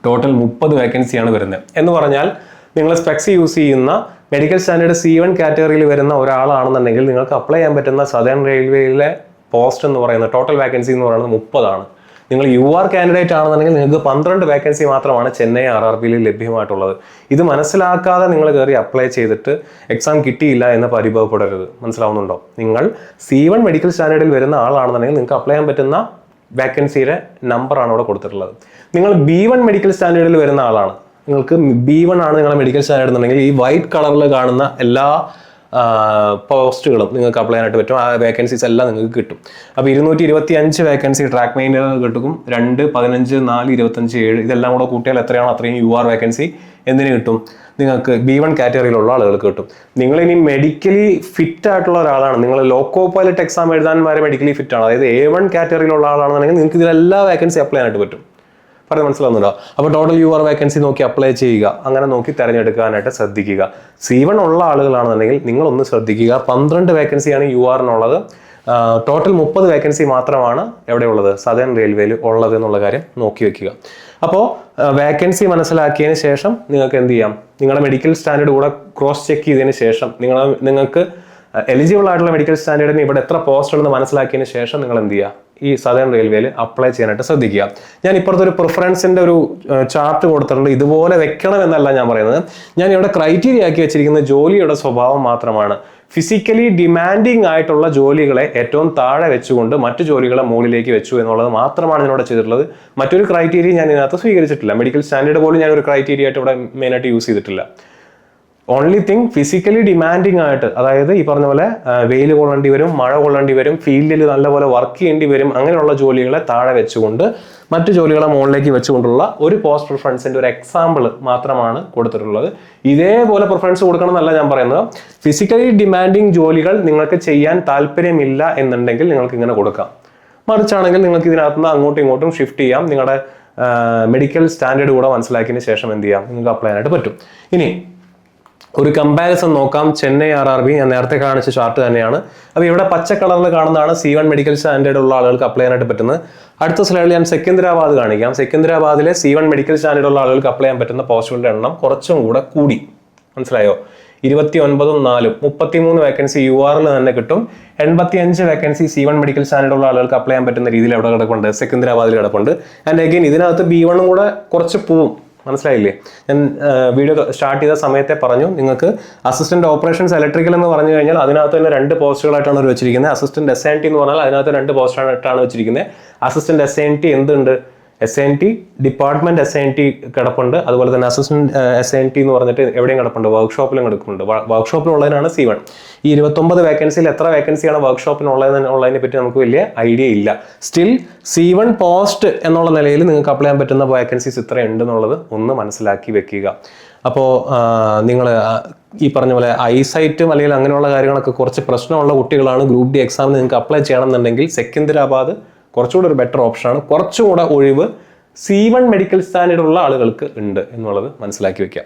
total 30 വേക്കൻസിയാണ് വരുന്നത്. എന്ന് പറഞ്ഞാൽ നിങ്ങൾ സ്പെക്സ് യൂസ് ചെയ്യുന്ന മെഡിക്കൽ സ്റ്റാൻഡേർഡ് C1 കാറ്റഗറിയിൽ വരുന്ന ഒരാളാണെന്നുണ്ടെങ്കിൽ നിങ്ങൾക്ക് അപ്ലൈ ചെയ്യാൻ പറ്റുന്ന സദേൺ റെയിൽവേയിലെ പോസ്റ്റ് എന്ന് പറയുന്നത് ടോട്ടൽ വേക്കൻസി എന്ന് പറയുന്നത് 30 ആണ്. നിങ്ങൾ UR കാൻഡിഡേറ്റ് ആണെന്നുണ്ടെങ്കിൽ നിങ്ങൾക്ക് 12 വേക്കൻസി മാത്രമാണ് ചെന്നൈ RRBയിൽ ലഭ്യമായിട്ടുള്ളത്. ഇത് മനസ്സിലാക്കാതെ നിങ്ങൾ കയറി അപ്ലൈ ചെയ്തിട്ട് എക്സാം കിട്ടിയില്ല എന്ന് പരിഭവപ്പെടരുത്. മനസ്സിലാവുന്നുണ്ടോ? നിങ്ങൾ C1 മെഡിക്കൽ സ്റ്റാൻഡേർഡിൽ വരുന്ന ആളാണെന്നുണ്ടെങ്കിൽ നിങ്ങൾക്ക് അപ്ലൈ ചെയ്യാൻ പറ്റുന്ന വേക്കൻസിയുടെ നമ്പറാണ് ഇവിടെ കൊടുത്തിട്ടുള്ളത്. നിങ്ങൾ B1 മെഡിക്കൽ സ്റ്റാൻഡേർഡിൽ വരുന്ന ആളാണ്, നിങ്ങൾക്ക് B1 ആണ് നിങ്ങളുടെ മെഡിക്കൽ സ്റ്റാൻഡേർഡ് എന്നുണ്ടെങ്കിൽ ഈ വൈറ്റ് കളറിൽ കാണുന്ന എല്ലാ പോസ്റ്റുകളും നിങ്ങൾക്ക് അപ്ലൈ ചെയ്യാനായിട്ട് പറ്റും. ആ വേക്കൻസീസ് എല്ലാം നിങ്ങൾക്ക് കിട്ടും. അപ്പോൾ 225 വേക്കൻസി ട്രാക്ക് മെയിൻറ്റെയിനർ കിട്ടും. 2, 15, 4, 25, 7 ഇതെല്ലാം കൂടെ കൂട്ടിയാൽ എത്രയാണോ അത്രയും UR വേക്കൻസി എന്തിനു കിട്ടും? നിങ്ങൾക്ക് B1 കാറ്റഗറിയിലുള്ള ആളുകൾക്ക് കിട്ടും. നിങ്ങളിനി മെഡിക്കലി ഫിറ്റ് ആയിട്ടുള്ള ഒരാളാണ്, നിങ്ങൾ ലോക്കോ പൈലറ്റ് എക്സാം എഴുതാൻ വരെ മെഡിക്കലി ഫിറ്റ് ആണ്, അതായത് A1 കാറ്റഗറിയിലുള്ള ആളാണെന്നുണ്ടെങ്കിൽ നിങ്ങൾക്ക് ഇതിലെല്ലാ വേക്കൻസി അപ്ലൈ ചെയ്യാനായിട്ട് പറ്റും. പറഞ്ഞ് മനസ്സിലാവുന്നുണ്ടോ? അപ്പോൾ ടോട്ടൽ UR വേക്കൻസി നോക്കി അപ്ലൈ ചെയ്യുക, അങ്ങനെ നോക്കി തിരഞ്ഞെടുക്കാനായിട്ട് ശ്രദ്ധിക്കുക. C1 ഉള്ള ആളുകളാണെന്നുണ്ടെങ്കിൽ നിങ്ങളൊന്ന് ശ്രദ്ധിക്കുക. 12 വേക്കൻസിയാണ് URനുള്ളത്. ടോട്ടൽ 30 വേക്കൻസി മാത്രമാണ് എവിടെയുള്ളത്? സദേൺ റെയിൽവേയിൽ ഉള്ളത് എന്നുള്ള കാര്യം നോക്കി വെക്കുക. അപ്പോൾ വേക്കൻസി മനസ്സിലാക്കിയതിന് ശേഷം നിങ്ങൾക്ക് എന്ത് ചെയ്യാം, നിങ്ങളുടെ മെഡിക്കൽ സ്റ്റാൻഡേർഡ് കൂടെ ക്രോസ് ചെക്ക് ചെയ്തതിന് ശേഷം നിങ്ങൾക്ക് എലിജിബിൾ ആയിട്ടുള്ള മെഡിക്കൽ സ്റ്റാൻഡേർഡിന് ഇവിടെ എത്ര പോസ്റ്റ് ഉണ്ടെന്ന് മനസ്സിലാക്കിയതിന് ശേഷം നിങ്ങൾ എന്ത് ചെയ്യുക, ഈ സദേൺ റെയിൽവേയിൽ അപ്ലൈ ചെയ്യാനായിട്ട് ശ്രദ്ധിക്കുക. ഞാൻ ഇപ്പുറത്തെ ഒരു പ്രിഫറൻസിൻ്റെ ഒരു ചാർട്ട് കൊടുത്തിട്ടുണ്ട്. ഇതുപോലെ വെക്കണം എന്നല്ല ഞാൻ പറയുന്നത്. ഞാൻ ഇവിടെ ക്രൈറ്റീരിയ ആക്കി വെച്ചിരിക്കുന്ന ജോലിയുടെ സ്വഭാവം മാത്രമാണ്. ഫിസിക്കലി ഡിമാൻഡിങ് ആയിട്ടുള്ള ജോലികളെ ഏറ്റവും താഴെ വെച്ചുകൊണ്ട് മറ്റു ജോലികളെ മുകളിലേക്ക് വെച്ചു എന്നുള്ളത് മാത്രമാണ് ഞാനിവിടെ ചെയ്തിട്ടുള്ളത്. മറ്റൊരു ക്രൈറ്റീരിയ ഞാൻ ഇതിനകത്ത് സ്വീകരിച്ചിട്ടില്ല. മെഡിക്കൽ സ്റ്റാൻഡേർഡ് പോലും ഞാൻ ഒരു ക്രൈറ്റീരിയ ആയിട്ട് ഇവിടെ മെയിനായിട്ട് യൂസ് ചെയ്തിട്ടില്ല. ഓൺലി തിങ് ഫിസിക്കലി ഡിമാൻഡിങ് ആയിട്ട്, അതായത് ഈ പറഞ്ഞ പോലെ വെയിൽ കൊള്ളേണ്ടി വരും, മഴ കൊള്ളേണ്ടി വരും, ഫീൽഡിൽ നല്ലപോലെ വർക്ക് ചെയ്യേണ്ടി വരും, അങ്ങനെയുള്ള ജോലികളെ താഴെ വെച്ചുകൊണ്ട് മറ്റു ജോലികളെ മുകളിലേക്ക് വെച്ചുകൊണ്ടുള്ള ഒരു പോസ്റ്റ് പ്രിഫറൻസിന്റെ ഒരു എക്സാമ്പിൾ മാത്രമാണ് കൊടുത്തിട്ടുള്ളത്. ഇതേപോലെ പ്രിഫറൻസ് കൊടുക്കണം എന്നല്ല ഞാൻ പറയുന്നത്. ഫിസിക്കലി ഡിമാൻഡിങ് ജോലികൾ നിങ്ങൾക്ക് ചെയ്യാൻ താല്പര്യമില്ല എന്നുണ്ടെങ്കിൽ നിങ്ങൾക്ക് ഇങ്ങനെ കൊടുക്കാം. മറിച്ചാണെങ്കിൽ നിങ്ങൾക്ക് ഇതിനകത്തുനിന്ന് അങ്ങോട്ടും ഇങ്ങോട്ടും ഷിഫ്റ്റ് ചെയ്യാം. നിങ്ങളുടെ മെഡിക്കൽ സ്റ്റാൻഡേർഡ് കൂടെ മനസ്സിലാക്കിയതിന് ശേഷം എന്ത് ചെയ്യാം, നിങ്ങൾക്ക് അപ്ലൈ ചെയ്യാനായിട്ട് പറ്റും. ഇനി ഒരു കമ്പാരിസൺ നോക്കാം. ചെന്നൈ RRB ഞാൻ നേരത്തെ കാണിച്ച ചാർട്ട് തന്നെയാണ്. അപ്പോൾ ഇവിടെ പച്ച കളറിൽ കാണുന്നതാണ് C1 മെഡിക്കൽ സ്റ്റാൻഡേർഡ് ഉള്ള ആളുകൾക്ക് അപ്ലൈ ചെയ്യാനായിട്ട് പറ്റുന്നത്. അടുത്ത സ്ലൈഡിൽ ഞാൻ സെക്കന്ദരാബാദ് കാണിക്കാം. സെക്കന്ദരാബാദിലെ C1 മെഡിക്കൽ സ്റ്റാൻഡേർഡ് ഉള്ള ആളുകൾക്ക് അപ്ലൈ ചെയ്യാൻ പറ്റുന്ന പോസ്റ്റുകളുടെ എണ്ണം കുറച്ചും കൂടെ കൂടി. മനസ്സിലായോ? 29ഉം 4ഉം 33 വേക്കൻസി URL തന്നെ കിട്ടും. 85 വേക്കൻസി C1 മെഡിക്കൽ സ്റ്റാൻഡേർഡ് ഉള്ള ആളുകൾക്ക് അപ്ലൈ ചെയ്യാൻ പറ്റുന്ന രീതിയിൽ അവിടെ കിടപ്പുണ്ട്, സെക്കന്ദരാബാദിൽ കിടപ്പുണ്ട്. ആൻഡ് അഗൈൻ ഇതിനകത്ത് B1ഉം കൂടെ കുറച്ച് പോവും. മനസ്സിലായില്ലേ? ഞാൻ വീഡിയോ സ്റ്റാർട്ട് ചെയ്ത സമയത്തെ പറഞ്ഞു, നിങ്ങൾക്ക് അസിസ്റ്റന്റ് ഓപ്പറേഷൻസ് ഇലക്ട്രിക്കൽ എന്ന് പറഞ്ഞു കഴിഞ്ഞാൽ അതിനകത്ത് തന്നെ 2 പോസ്റ്റുകളായിട്ടാണ് അവർ വെച്ചിരിക്കുന്നത്. അസിസ്റ്റന്റ് SNT എന്ന് പറഞ്ഞാൽ അതിനകത്ത് 2 പോസ്റ്റായിട്ടാണ് വെച്ചിരിക്കുന്നത്. അസിസ്റ്റന്റ് SNT എന്തുണ്ട്? SNT ഡിപ്പാർട്ട്മെന്റ് SNT കിടപ്പുണ്ട്. അതുപോലെ തന്നെ അസിസ്റ്റന്റ് SNT എന്ന് പറഞ്ഞിട്ട് എവിടെയും കിടപ്പുണ്ട്, വർക്ക്ഷോപ്പിലും കിടക്കുന്നുണ്ട്. വർക്ക്ഷോപ്പിലുള്ളതിനാണ് C1. ഈ 29 വേക്കൻസിയിൽ എത്ര വേക്കൻസിയാണ് വർക്ക്ഷോപ്പിനുള്ളതിനെ പറ്റി നമുക്ക് വലിയ ഐഡിയ ഇല്ല. സ്റ്റിൽ C1 പോസ്റ്റ് എന്നുള്ള നിലയിൽ നിങ്ങൾക്ക് അപ്ലൈ ചെയ്യാൻ പറ്റുന്ന വേക്കൻസീസ് ഇത്ര ഉണ്ടെന്നുള്ളത് ഒന്ന് മനസ്സിലാക്കി വെക്കുക. അപ്പോൾ നിങ്ങൾ ഈ പറഞ്ഞ പോലെ ഐസൈറ്റും അല്ലെങ്കിൽ അങ്ങനെയുള്ള കാര്യങ്ങളൊക്കെ കുറച്ച് പ്രശ്നമുള്ള കുട്ടികളാണ്. ഗ്രൂപ്പ് ഡി എക്സാമിന് നിങ്ങൾക്ക് അപ്ലൈ ചെയ്യണമെന്നുണ്ടെങ്കിൽ സെക്കന്ദരാബാദ് കുറച്ചുകൂടെ ഒരു ബെറ്റർ ഓപ്ഷനാണ്. കുറച്ചുകൂടെ ഒഴിവ് C1 മെഡിക്കൽ സ്റ്റാൻഡേർഡ് ഉള്ള ആളുകൾക്ക് ഉണ്ട് എന്നുള്ളത് മനസ്സിലാക്കി വെക്കുക.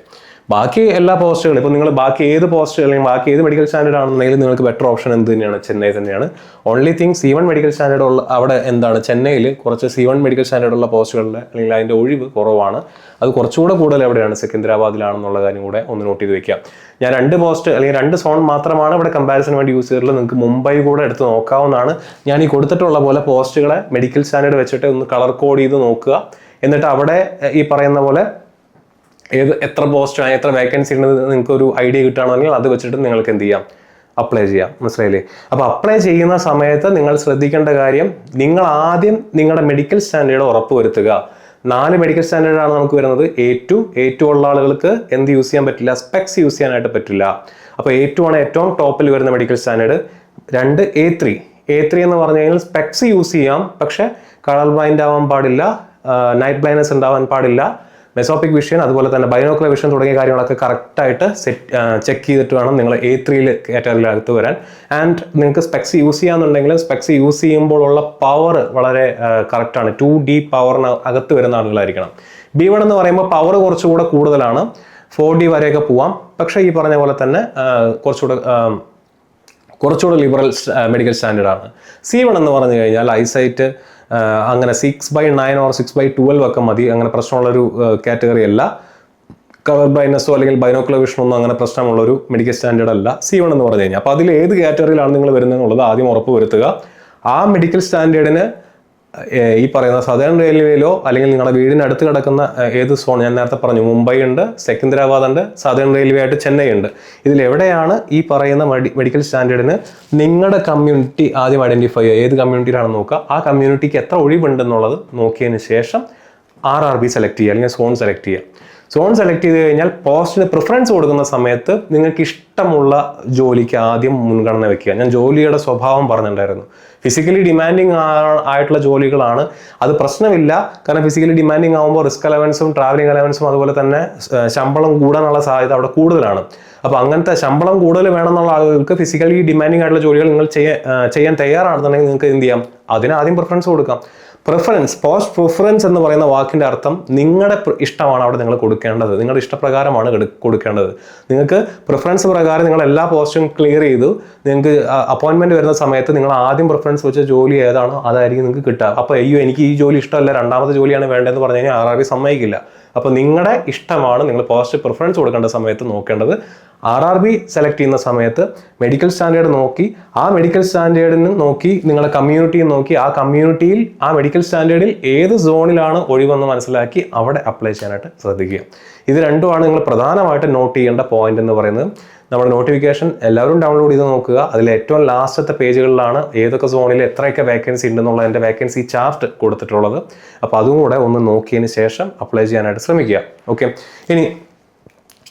ബാക്കി എല്ലാ പോസ്റ്റുകളും ഇപ്പോൾ നിങ്ങൾ ബാക്കി ഏത് പോസ്റ്റ് അല്ലെങ്കിൽ ബാക്കി ഏത് മെഡിക്കൽ സ്റ്റാൻഡേർഡ് ആണെന്നുണ്ടെങ്കിൽ നിങ്ങൾക്ക് ബെറ്റർ ഓപ്ഷൻ എന്ത് തന്നെയാണ്? ചെന്നൈ തന്നെയാണ്. Only thing C1 medical standard ഉള്ള അവിടെ എന്താണ്, ചെന്നൈയിൽ കുറച്ച് C1 മെഡിക്കൽ സ്റ്റാൻഡേർഡ് ഉള്ള പോസ്റ്റുകളുടെ അല്ലെങ്കിൽ അതിൻ്റെ ഒഴിവ് കുറവാണ്. അത് കുറച്ചുകൂടെ കൂടുതൽ എവിടെയാണ്? സെക്കന്ദരാബാദിലാണെന്നുള്ള കാര്യം കൂടെ ഒന്ന് നോട്ട് ചെയ്ത് വെക്കാം. ഞാൻ 2 പോസ്റ്റ് അല്ലെങ്കിൽ 2 സോൺ മാത്രമാണ് ഇവിടെ കമ്പാരിസൺ വേണ്ടി യൂസ് ചെയ്തിട്ടുള്ളത്. നിങ്ങൾക്ക് മുംബൈ കൂടെ എടുത്ത് നോക്കാവുന്നതാണ്. ഞാൻ ഈ കൊടുത്തിട്ടുള്ള പോലെ പോസ്റ്റുകളെ മെഡിക്കൽ സ്റ്റാൻഡേർഡ് വെച്ചിട്ട് ഒന്ന് കളർ കോഡ് ചെയ്ത് നോക്കുക. എന്നിട്ട് അവിടെ ഈ പറയുന്ന പോലെ എത്ര പോസ്റ്റാണ്, എത്ര വേക്കൻസി ഉണ്ടെന്ന് നിങ്ങൾക്ക് ഒരു ഐഡിയ കിട്ടുകയാണെങ്കിൽ അത് വെച്ചിട്ട് നിങ്ങൾക്ക് എന്ത് ചെയ്യാം? അപ്ലൈ ചെയ്യാം. മനസ്സിലായില്ലേ? അപ്പോൾ അപ്ലൈ ചെയ്യുന്ന സമയത്ത് നിങ്ങൾ ശ്രദ്ധിക്കേണ്ട കാര്യം, നിങ്ങൾ ആദ്യം നിങ്ങളുടെ മെഡിക്കൽ സ്റ്റാൻഡേർഡ് ഉറപ്പ് വരുത്തുക. 4 മെഡിക്കൽ സ്റ്റാൻഡേർഡാണ് നമുക്ക് വരുന്നത്. A2 ഉള്ള ആളുകൾക്ക് എന്ത് യൂസ് ചെയ്യാൻ പറ്റില്ല? സ്പെക്സ് യൂസ് ചെയ്യാനായിട്ട് പറ്റില്ല. അപ്പോൾ A2 ആണ് ഏറ്റവും ടോപ്പിൽ വരുന്ന മെഡിക്കൽ സ്റ്റാൻഡേർഡ്. 2 A3 എന്ന് പറഞ്ഞു കഴിഞ്ഞാൽ സ്പെക്സ് യൂസ് ചെയ്യാം, പക്ഷെ കളർ ബ്ലൈൻഡ് ആവാൻ പാടില്ല, നൈറ്റ് ബ്ലൈൻഡ്നെസ് ഉണ്ടാവാൻ പാടില്ല, മെസോപ്പിക് വിഷൻ അതുപോലെ തന്നെ ബൈനോക്കുലർ വിഷൻ തുടങ്ങിയ കാര്യങ്ങളൊക്കെ കറക്റ്റായിട്ട് ചെക്ക് ചെയ്തിട്ട് വേണം നിങ്ങൾ A3 കാറ്റഗറിയിലകത്ത് വരാൻ. ആൻഡ് നിങ്ങൾക്ക് സ്പെക്സ് യൂസ് ചെയ്യാന്നുണ്ടെങ്കിൽ സ്പെക്സ് യൂസ് ചെയ്യുമ്പോഴുള്ള പവർ വളരെ കറക്റ്റാണ്. 2D പവറിന് അകത്ത് വരുന്ന ആളുകളായിരിക്കണം. B1 എന്ന് പറയുമ്പോൾ പവർ കുറച്ചുകൂടെ കൂടുതലാണ്, 4D വരെയൊക്കെ പോവാം. പക്ഷേ ഈ പറഞ്ഞ പോലെ തന്നെ കുറച്ചുകൂടെ ലിബറൽ മെഡിക്കൽ സ്റ്റാൻഡേർഡാണ്. C1 എന്ന് പറഞ്ഞു കഴിഞ്ഞാൽ ഐസൈറ്റ് അങ്ങനെ 6/9 or 6/12 ഒക്കെ മതി. അങ്ങനെ പ്രശ്നമുള്ളൊരു കാറ്റഗറി അല്ല. കളർ ബ്ലൈൻഡ്നെസ്സോ അല്ലെങ്കിൽ ബൈനോക്കുലർ വിഷനോ ഒന്നും അങ്ങനെ പ്രശ്നമുള്ളൊരു മെഡിക്കൽ സ്റ്റാൻഡേർഡ് അല്ല C1 എന്ന് പറഞ്ഞു കഴിഞ്ഞാൽ. അപ്പോൾ അതിൽ ഏത് കാറ്റഗറിയിലാണ് നിങ്ങൾ വരുന്നത് എന്നുള്ളത് ആദ്യം ഉറപ്പ് വരുത്തുക. ആ മെഡിക്കൽ സ്റ്റാൻഡേർഡിന് ഈ പറയുന്ന സദേൺ റെയിൽവേയിലോ അല്ലെങ്കിൽ നിങ്ങളുടെ വീടിന് അടുത്ത് കിടക്കുന്ന ഏത് സോൺ, ഞാൻ നേരത്തെ പറഞ്ഞു മുംബൈ ഉണ്ട്, സെക്കന്ദരാബാദ് ഉണ്ട്, സദേൺ റെയിൽവേ ആയിട്ട് ചെന്നൈ ഉണ്ട്. ഇതിലെവിടെയാണ് ഈ പറയുന്ന മെഡിക്കൽ സ്റ്റാൻഡേർഡിന് നിങ്ങളുടെ കമ്മ്യൂണിറ്റി ആദ്യം ഐഡന്റിഫൈ ചെയ്യുക. ഏത് കമ്മ്യൂണിറ്റിയിലാണെന്ന് നോക്കുക. ആ കമ്മ്യൂണിറ്റിക്ക് എത്ര ഒഴിവുണ്ടെന്നുള്ളത് നോക്കിയതിന് ശേഷം RRB സെലക്ട് ചെയ്യുക അല്ലെങ്കിൽ സോൺ സെലക്ട് ചെയ്യുക. സോൺ സെലക്ട് ചെയ്ത് കഴിഞ്ഞാൽ പോസ്റ്റിന് പ്രിഫറൻസ് കൊടുക്കുന്ന സമയത്ത് നിങ്ങൾക്ക് ഇഷ്ടമുള്ള ജോലിക്ക് ആദ്യം മുൻഗണന വെക്കുക. ഞാൻ ജോലിയുടെ സ്വഭാവം പറഞ്ഞിട്ടുണ്ടായിരുന്നു. ഫിസിക്കലി ഡിമാൻഡിങ് ആയിട്ടുള്ള ജോലികളാണ്, അത് പ്രശ്നമില്ല. കാരണം ഫിസിക്കലി ഡിമാൻഡിങ് ആകുമ്പോൾ റിസ്ക് അലവൻസും ട്രാവലിംഗ് അലവൻസും അതുപോലെ തന്നെ ശമ്പളം കൂടാനുള്ള സാധ്യത അവിടെ കൂടുതലാണ്. അപ്പോൾ അങ്ങനത്തെ ശമ്പളം കൂടുതൽ വേണമെന്നുള്ള ആളുകൾക്ക് ഫിസിക്കലി ഡിമാൻഡിങ് ആയിട്ടുള്ള ജോലികൾ നിങ്ങൾ ചെയ്യാൻ തയ്യാറാണെന്നുണ്ടെങ്കിൽ നിങ്ങൾക്ക് എന്ത് ചെയ്യാം? അതിന് ആദ്യം പ്രിഫറൻസ് കൊടുക്കാം. പോസ്റ്റ് പ്രിഫറൻസ് എന്ന് പറയുന്ന വാക്കിന്റെ അർത്ഥം നിങ്ങളുടെ ഇഷ്ടമാണ് അവിടെ നിങ്ങൾ കൊടുക്കേണ്ടത്, നിങ്ങളുടെ ഇഷ്ടപ്രകാരമാണ് കൊടുക്കേണ്ടത്. നിങ്ങൾക്ക് പ്രിഫറൻസ് പ്രകാരം നിങ്ങൾ എല്ലാ പോസ്റ്റും ക്ലിയർ ചെയ്തു നിങ്ങൾക്ക് അപ്പോയിന്റ്മെന്റ് വരുന്ന സമയത്ത് നിങ്ങൾ ആദ്യം പ്രിഫറൻസ് വെച്ച ജോലി ഏതാണോ അതായിരിക്കും നിങ്ങൾക്ക് കിട്ടുക. അപ്പോൾ എനിക്ക് ഈ ജോലി ഇഷ്ടമല്ല, രണ്ടാമത്തെ ജോലിയാണ് വേണ്ടതെന്ന് പറഞ്ഞു കഴിഞ്ഞാൽ RRB സമ്മതിക്കില്ല. അപ്പോൾ നിങ്ങളുടെ ഇഷ്ടമാണ് നിങ്ങൾ പോസ്റ്റ് പ്രിഫറൻസ് കൊടുക്കേണ്ട സമയത്ത് നോക്കേണ്ടത്. RRB സെലക്ട് ചെയ്യുന്ന സമയത്ത് മെഡിക്കൽ സ്റ്റാൻഡേർഡ് നോക്കി, ആ മെഡിക്കൽ സ്റ്റാൻഡേർഡിന് നോക്കി നിങ്ങളുടെ കമ്മ്യൂണിറ്റിയെ നോക്കി, ആ കമ്മ്യൂണിറ്റിയിൽ ആ മെഡിക്കൽ സ്റ്റാൻഡേർഡിൽ ഏത് സോണിലാണ് ഒഴിവെന്ന് മനസ്സിലാക്കി അവിടെ അപ്ലൈ ചെയ്യാനായിട്ട് ശ്രദ്ധിക്കുക. ഇത് രണ്ടുമാണ് നിങ്ങൾ പ്രധാനമായിട്ട് നോട്ട് ചെയ്യേണ്ട പോയിന്റ് എന്ന് പറയുന്നത്. നമ്മുടെ നോട്ടിഫിക്കേഷൻ എല്ലാവരും ഡൗൺലോഡ് ചെയ്ത് നോക്കുക. അതിൽ ഏറ്റവും ലാസ്റ്റത്തെ പേജുകളിലാണ് ഏതൊക്കെ സോണിൽ എത്രയൊക്കെ വേക്കൻസി ഉണ്ടെന്നുള്ളതിൻ്റെ വേക്കൻസി ചാർട്ട് കൊടുത്തിട്ടുള്ളത്. അപ്പോൾ അതും കൂടെ ഒന്ന് നോക്കിയതിന് ശേഷം അപ്ലൈ ചെയ്യാനായിട്ട് ശ്രമിക്കുക. ഓക്കെ, ഇനി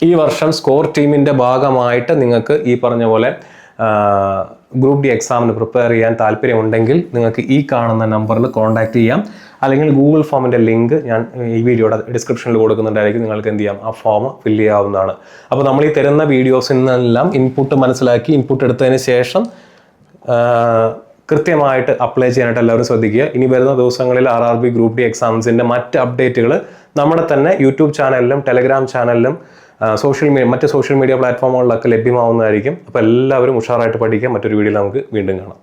ഈ വർഷം സ്കോർ ടീമിൻ്റെ ഭാഗമായിട്ട് നിങ്ങൾക്ക് ഈ പറഞ്ഞ പോലെ ഗ്രൂപ്പ് ഡി എക്സാമിന് പ്രിപ്പയർ ചെയ്യാൻ താല്പര്യമുണ്ടെങ്കിൽ നിങ്ങൾക്ക് ഈ കാണുന്ന നമ്പറിൽ കോൺടാക്ട് ചെയ്യാം. അല്ലെങ്കിൽ ഗൂഗിൾ ഫോമിൻ്റെ ലിങ്ക് ഞാൻ ഈ വീഡിയോയുടെ ഡിസ്ക്രിപ്ഷനിൽ കൊടുക്കുന്നുണ്ടായിരിക്കും. നിങ്ങൾക്ക് എന്ത് ചെയ്യാം? ആ ഫോം ഫില്ല് ചെയ്യാവുന്നതാണ്. അപ്പോൾ നമ്മൾ ഈ തരുന്ന വീഡിയോസിൽ നിന്നെല്ലാം ഇൻപുട്ട് മനസ്സിലാക്കി ഇൻപുട്ട് എടുത്തതിന് ശേഷം കൃത്യമായിട്ട് അപ്ലൈ ചെയ്യാനായിട്ട് എല്ലാവരും ശ്രദ്ധിക്കുക. ഇനി വരുന്ന ദിവസങ്ങളിൽ RRB ഗ്രൂപ്പ് ഡി എക്സാംസിൻ്റെ മറ്റ് അപ്ഡേറ്റുകൾ നമ്മുടെ തന്നെ യൂട്യൂബ് ചാനലിലും ടെലഗ്രാം ചാനലിലും മറ്റ് സോഷ്യൽ മീഡിയ പ്ലാറ്റ്ഫോമുകളിലൊക്കെ ലഭ്യമാവുന്നതായിരിക്കും. അപ്പോൾ എല്ലാവരും ഉഷാറായിട്ട് പഠിക്കുക. മറ്റൊരു വീഡിയോയിൽ നമുക്ക് വീണ്ടും കാണാം.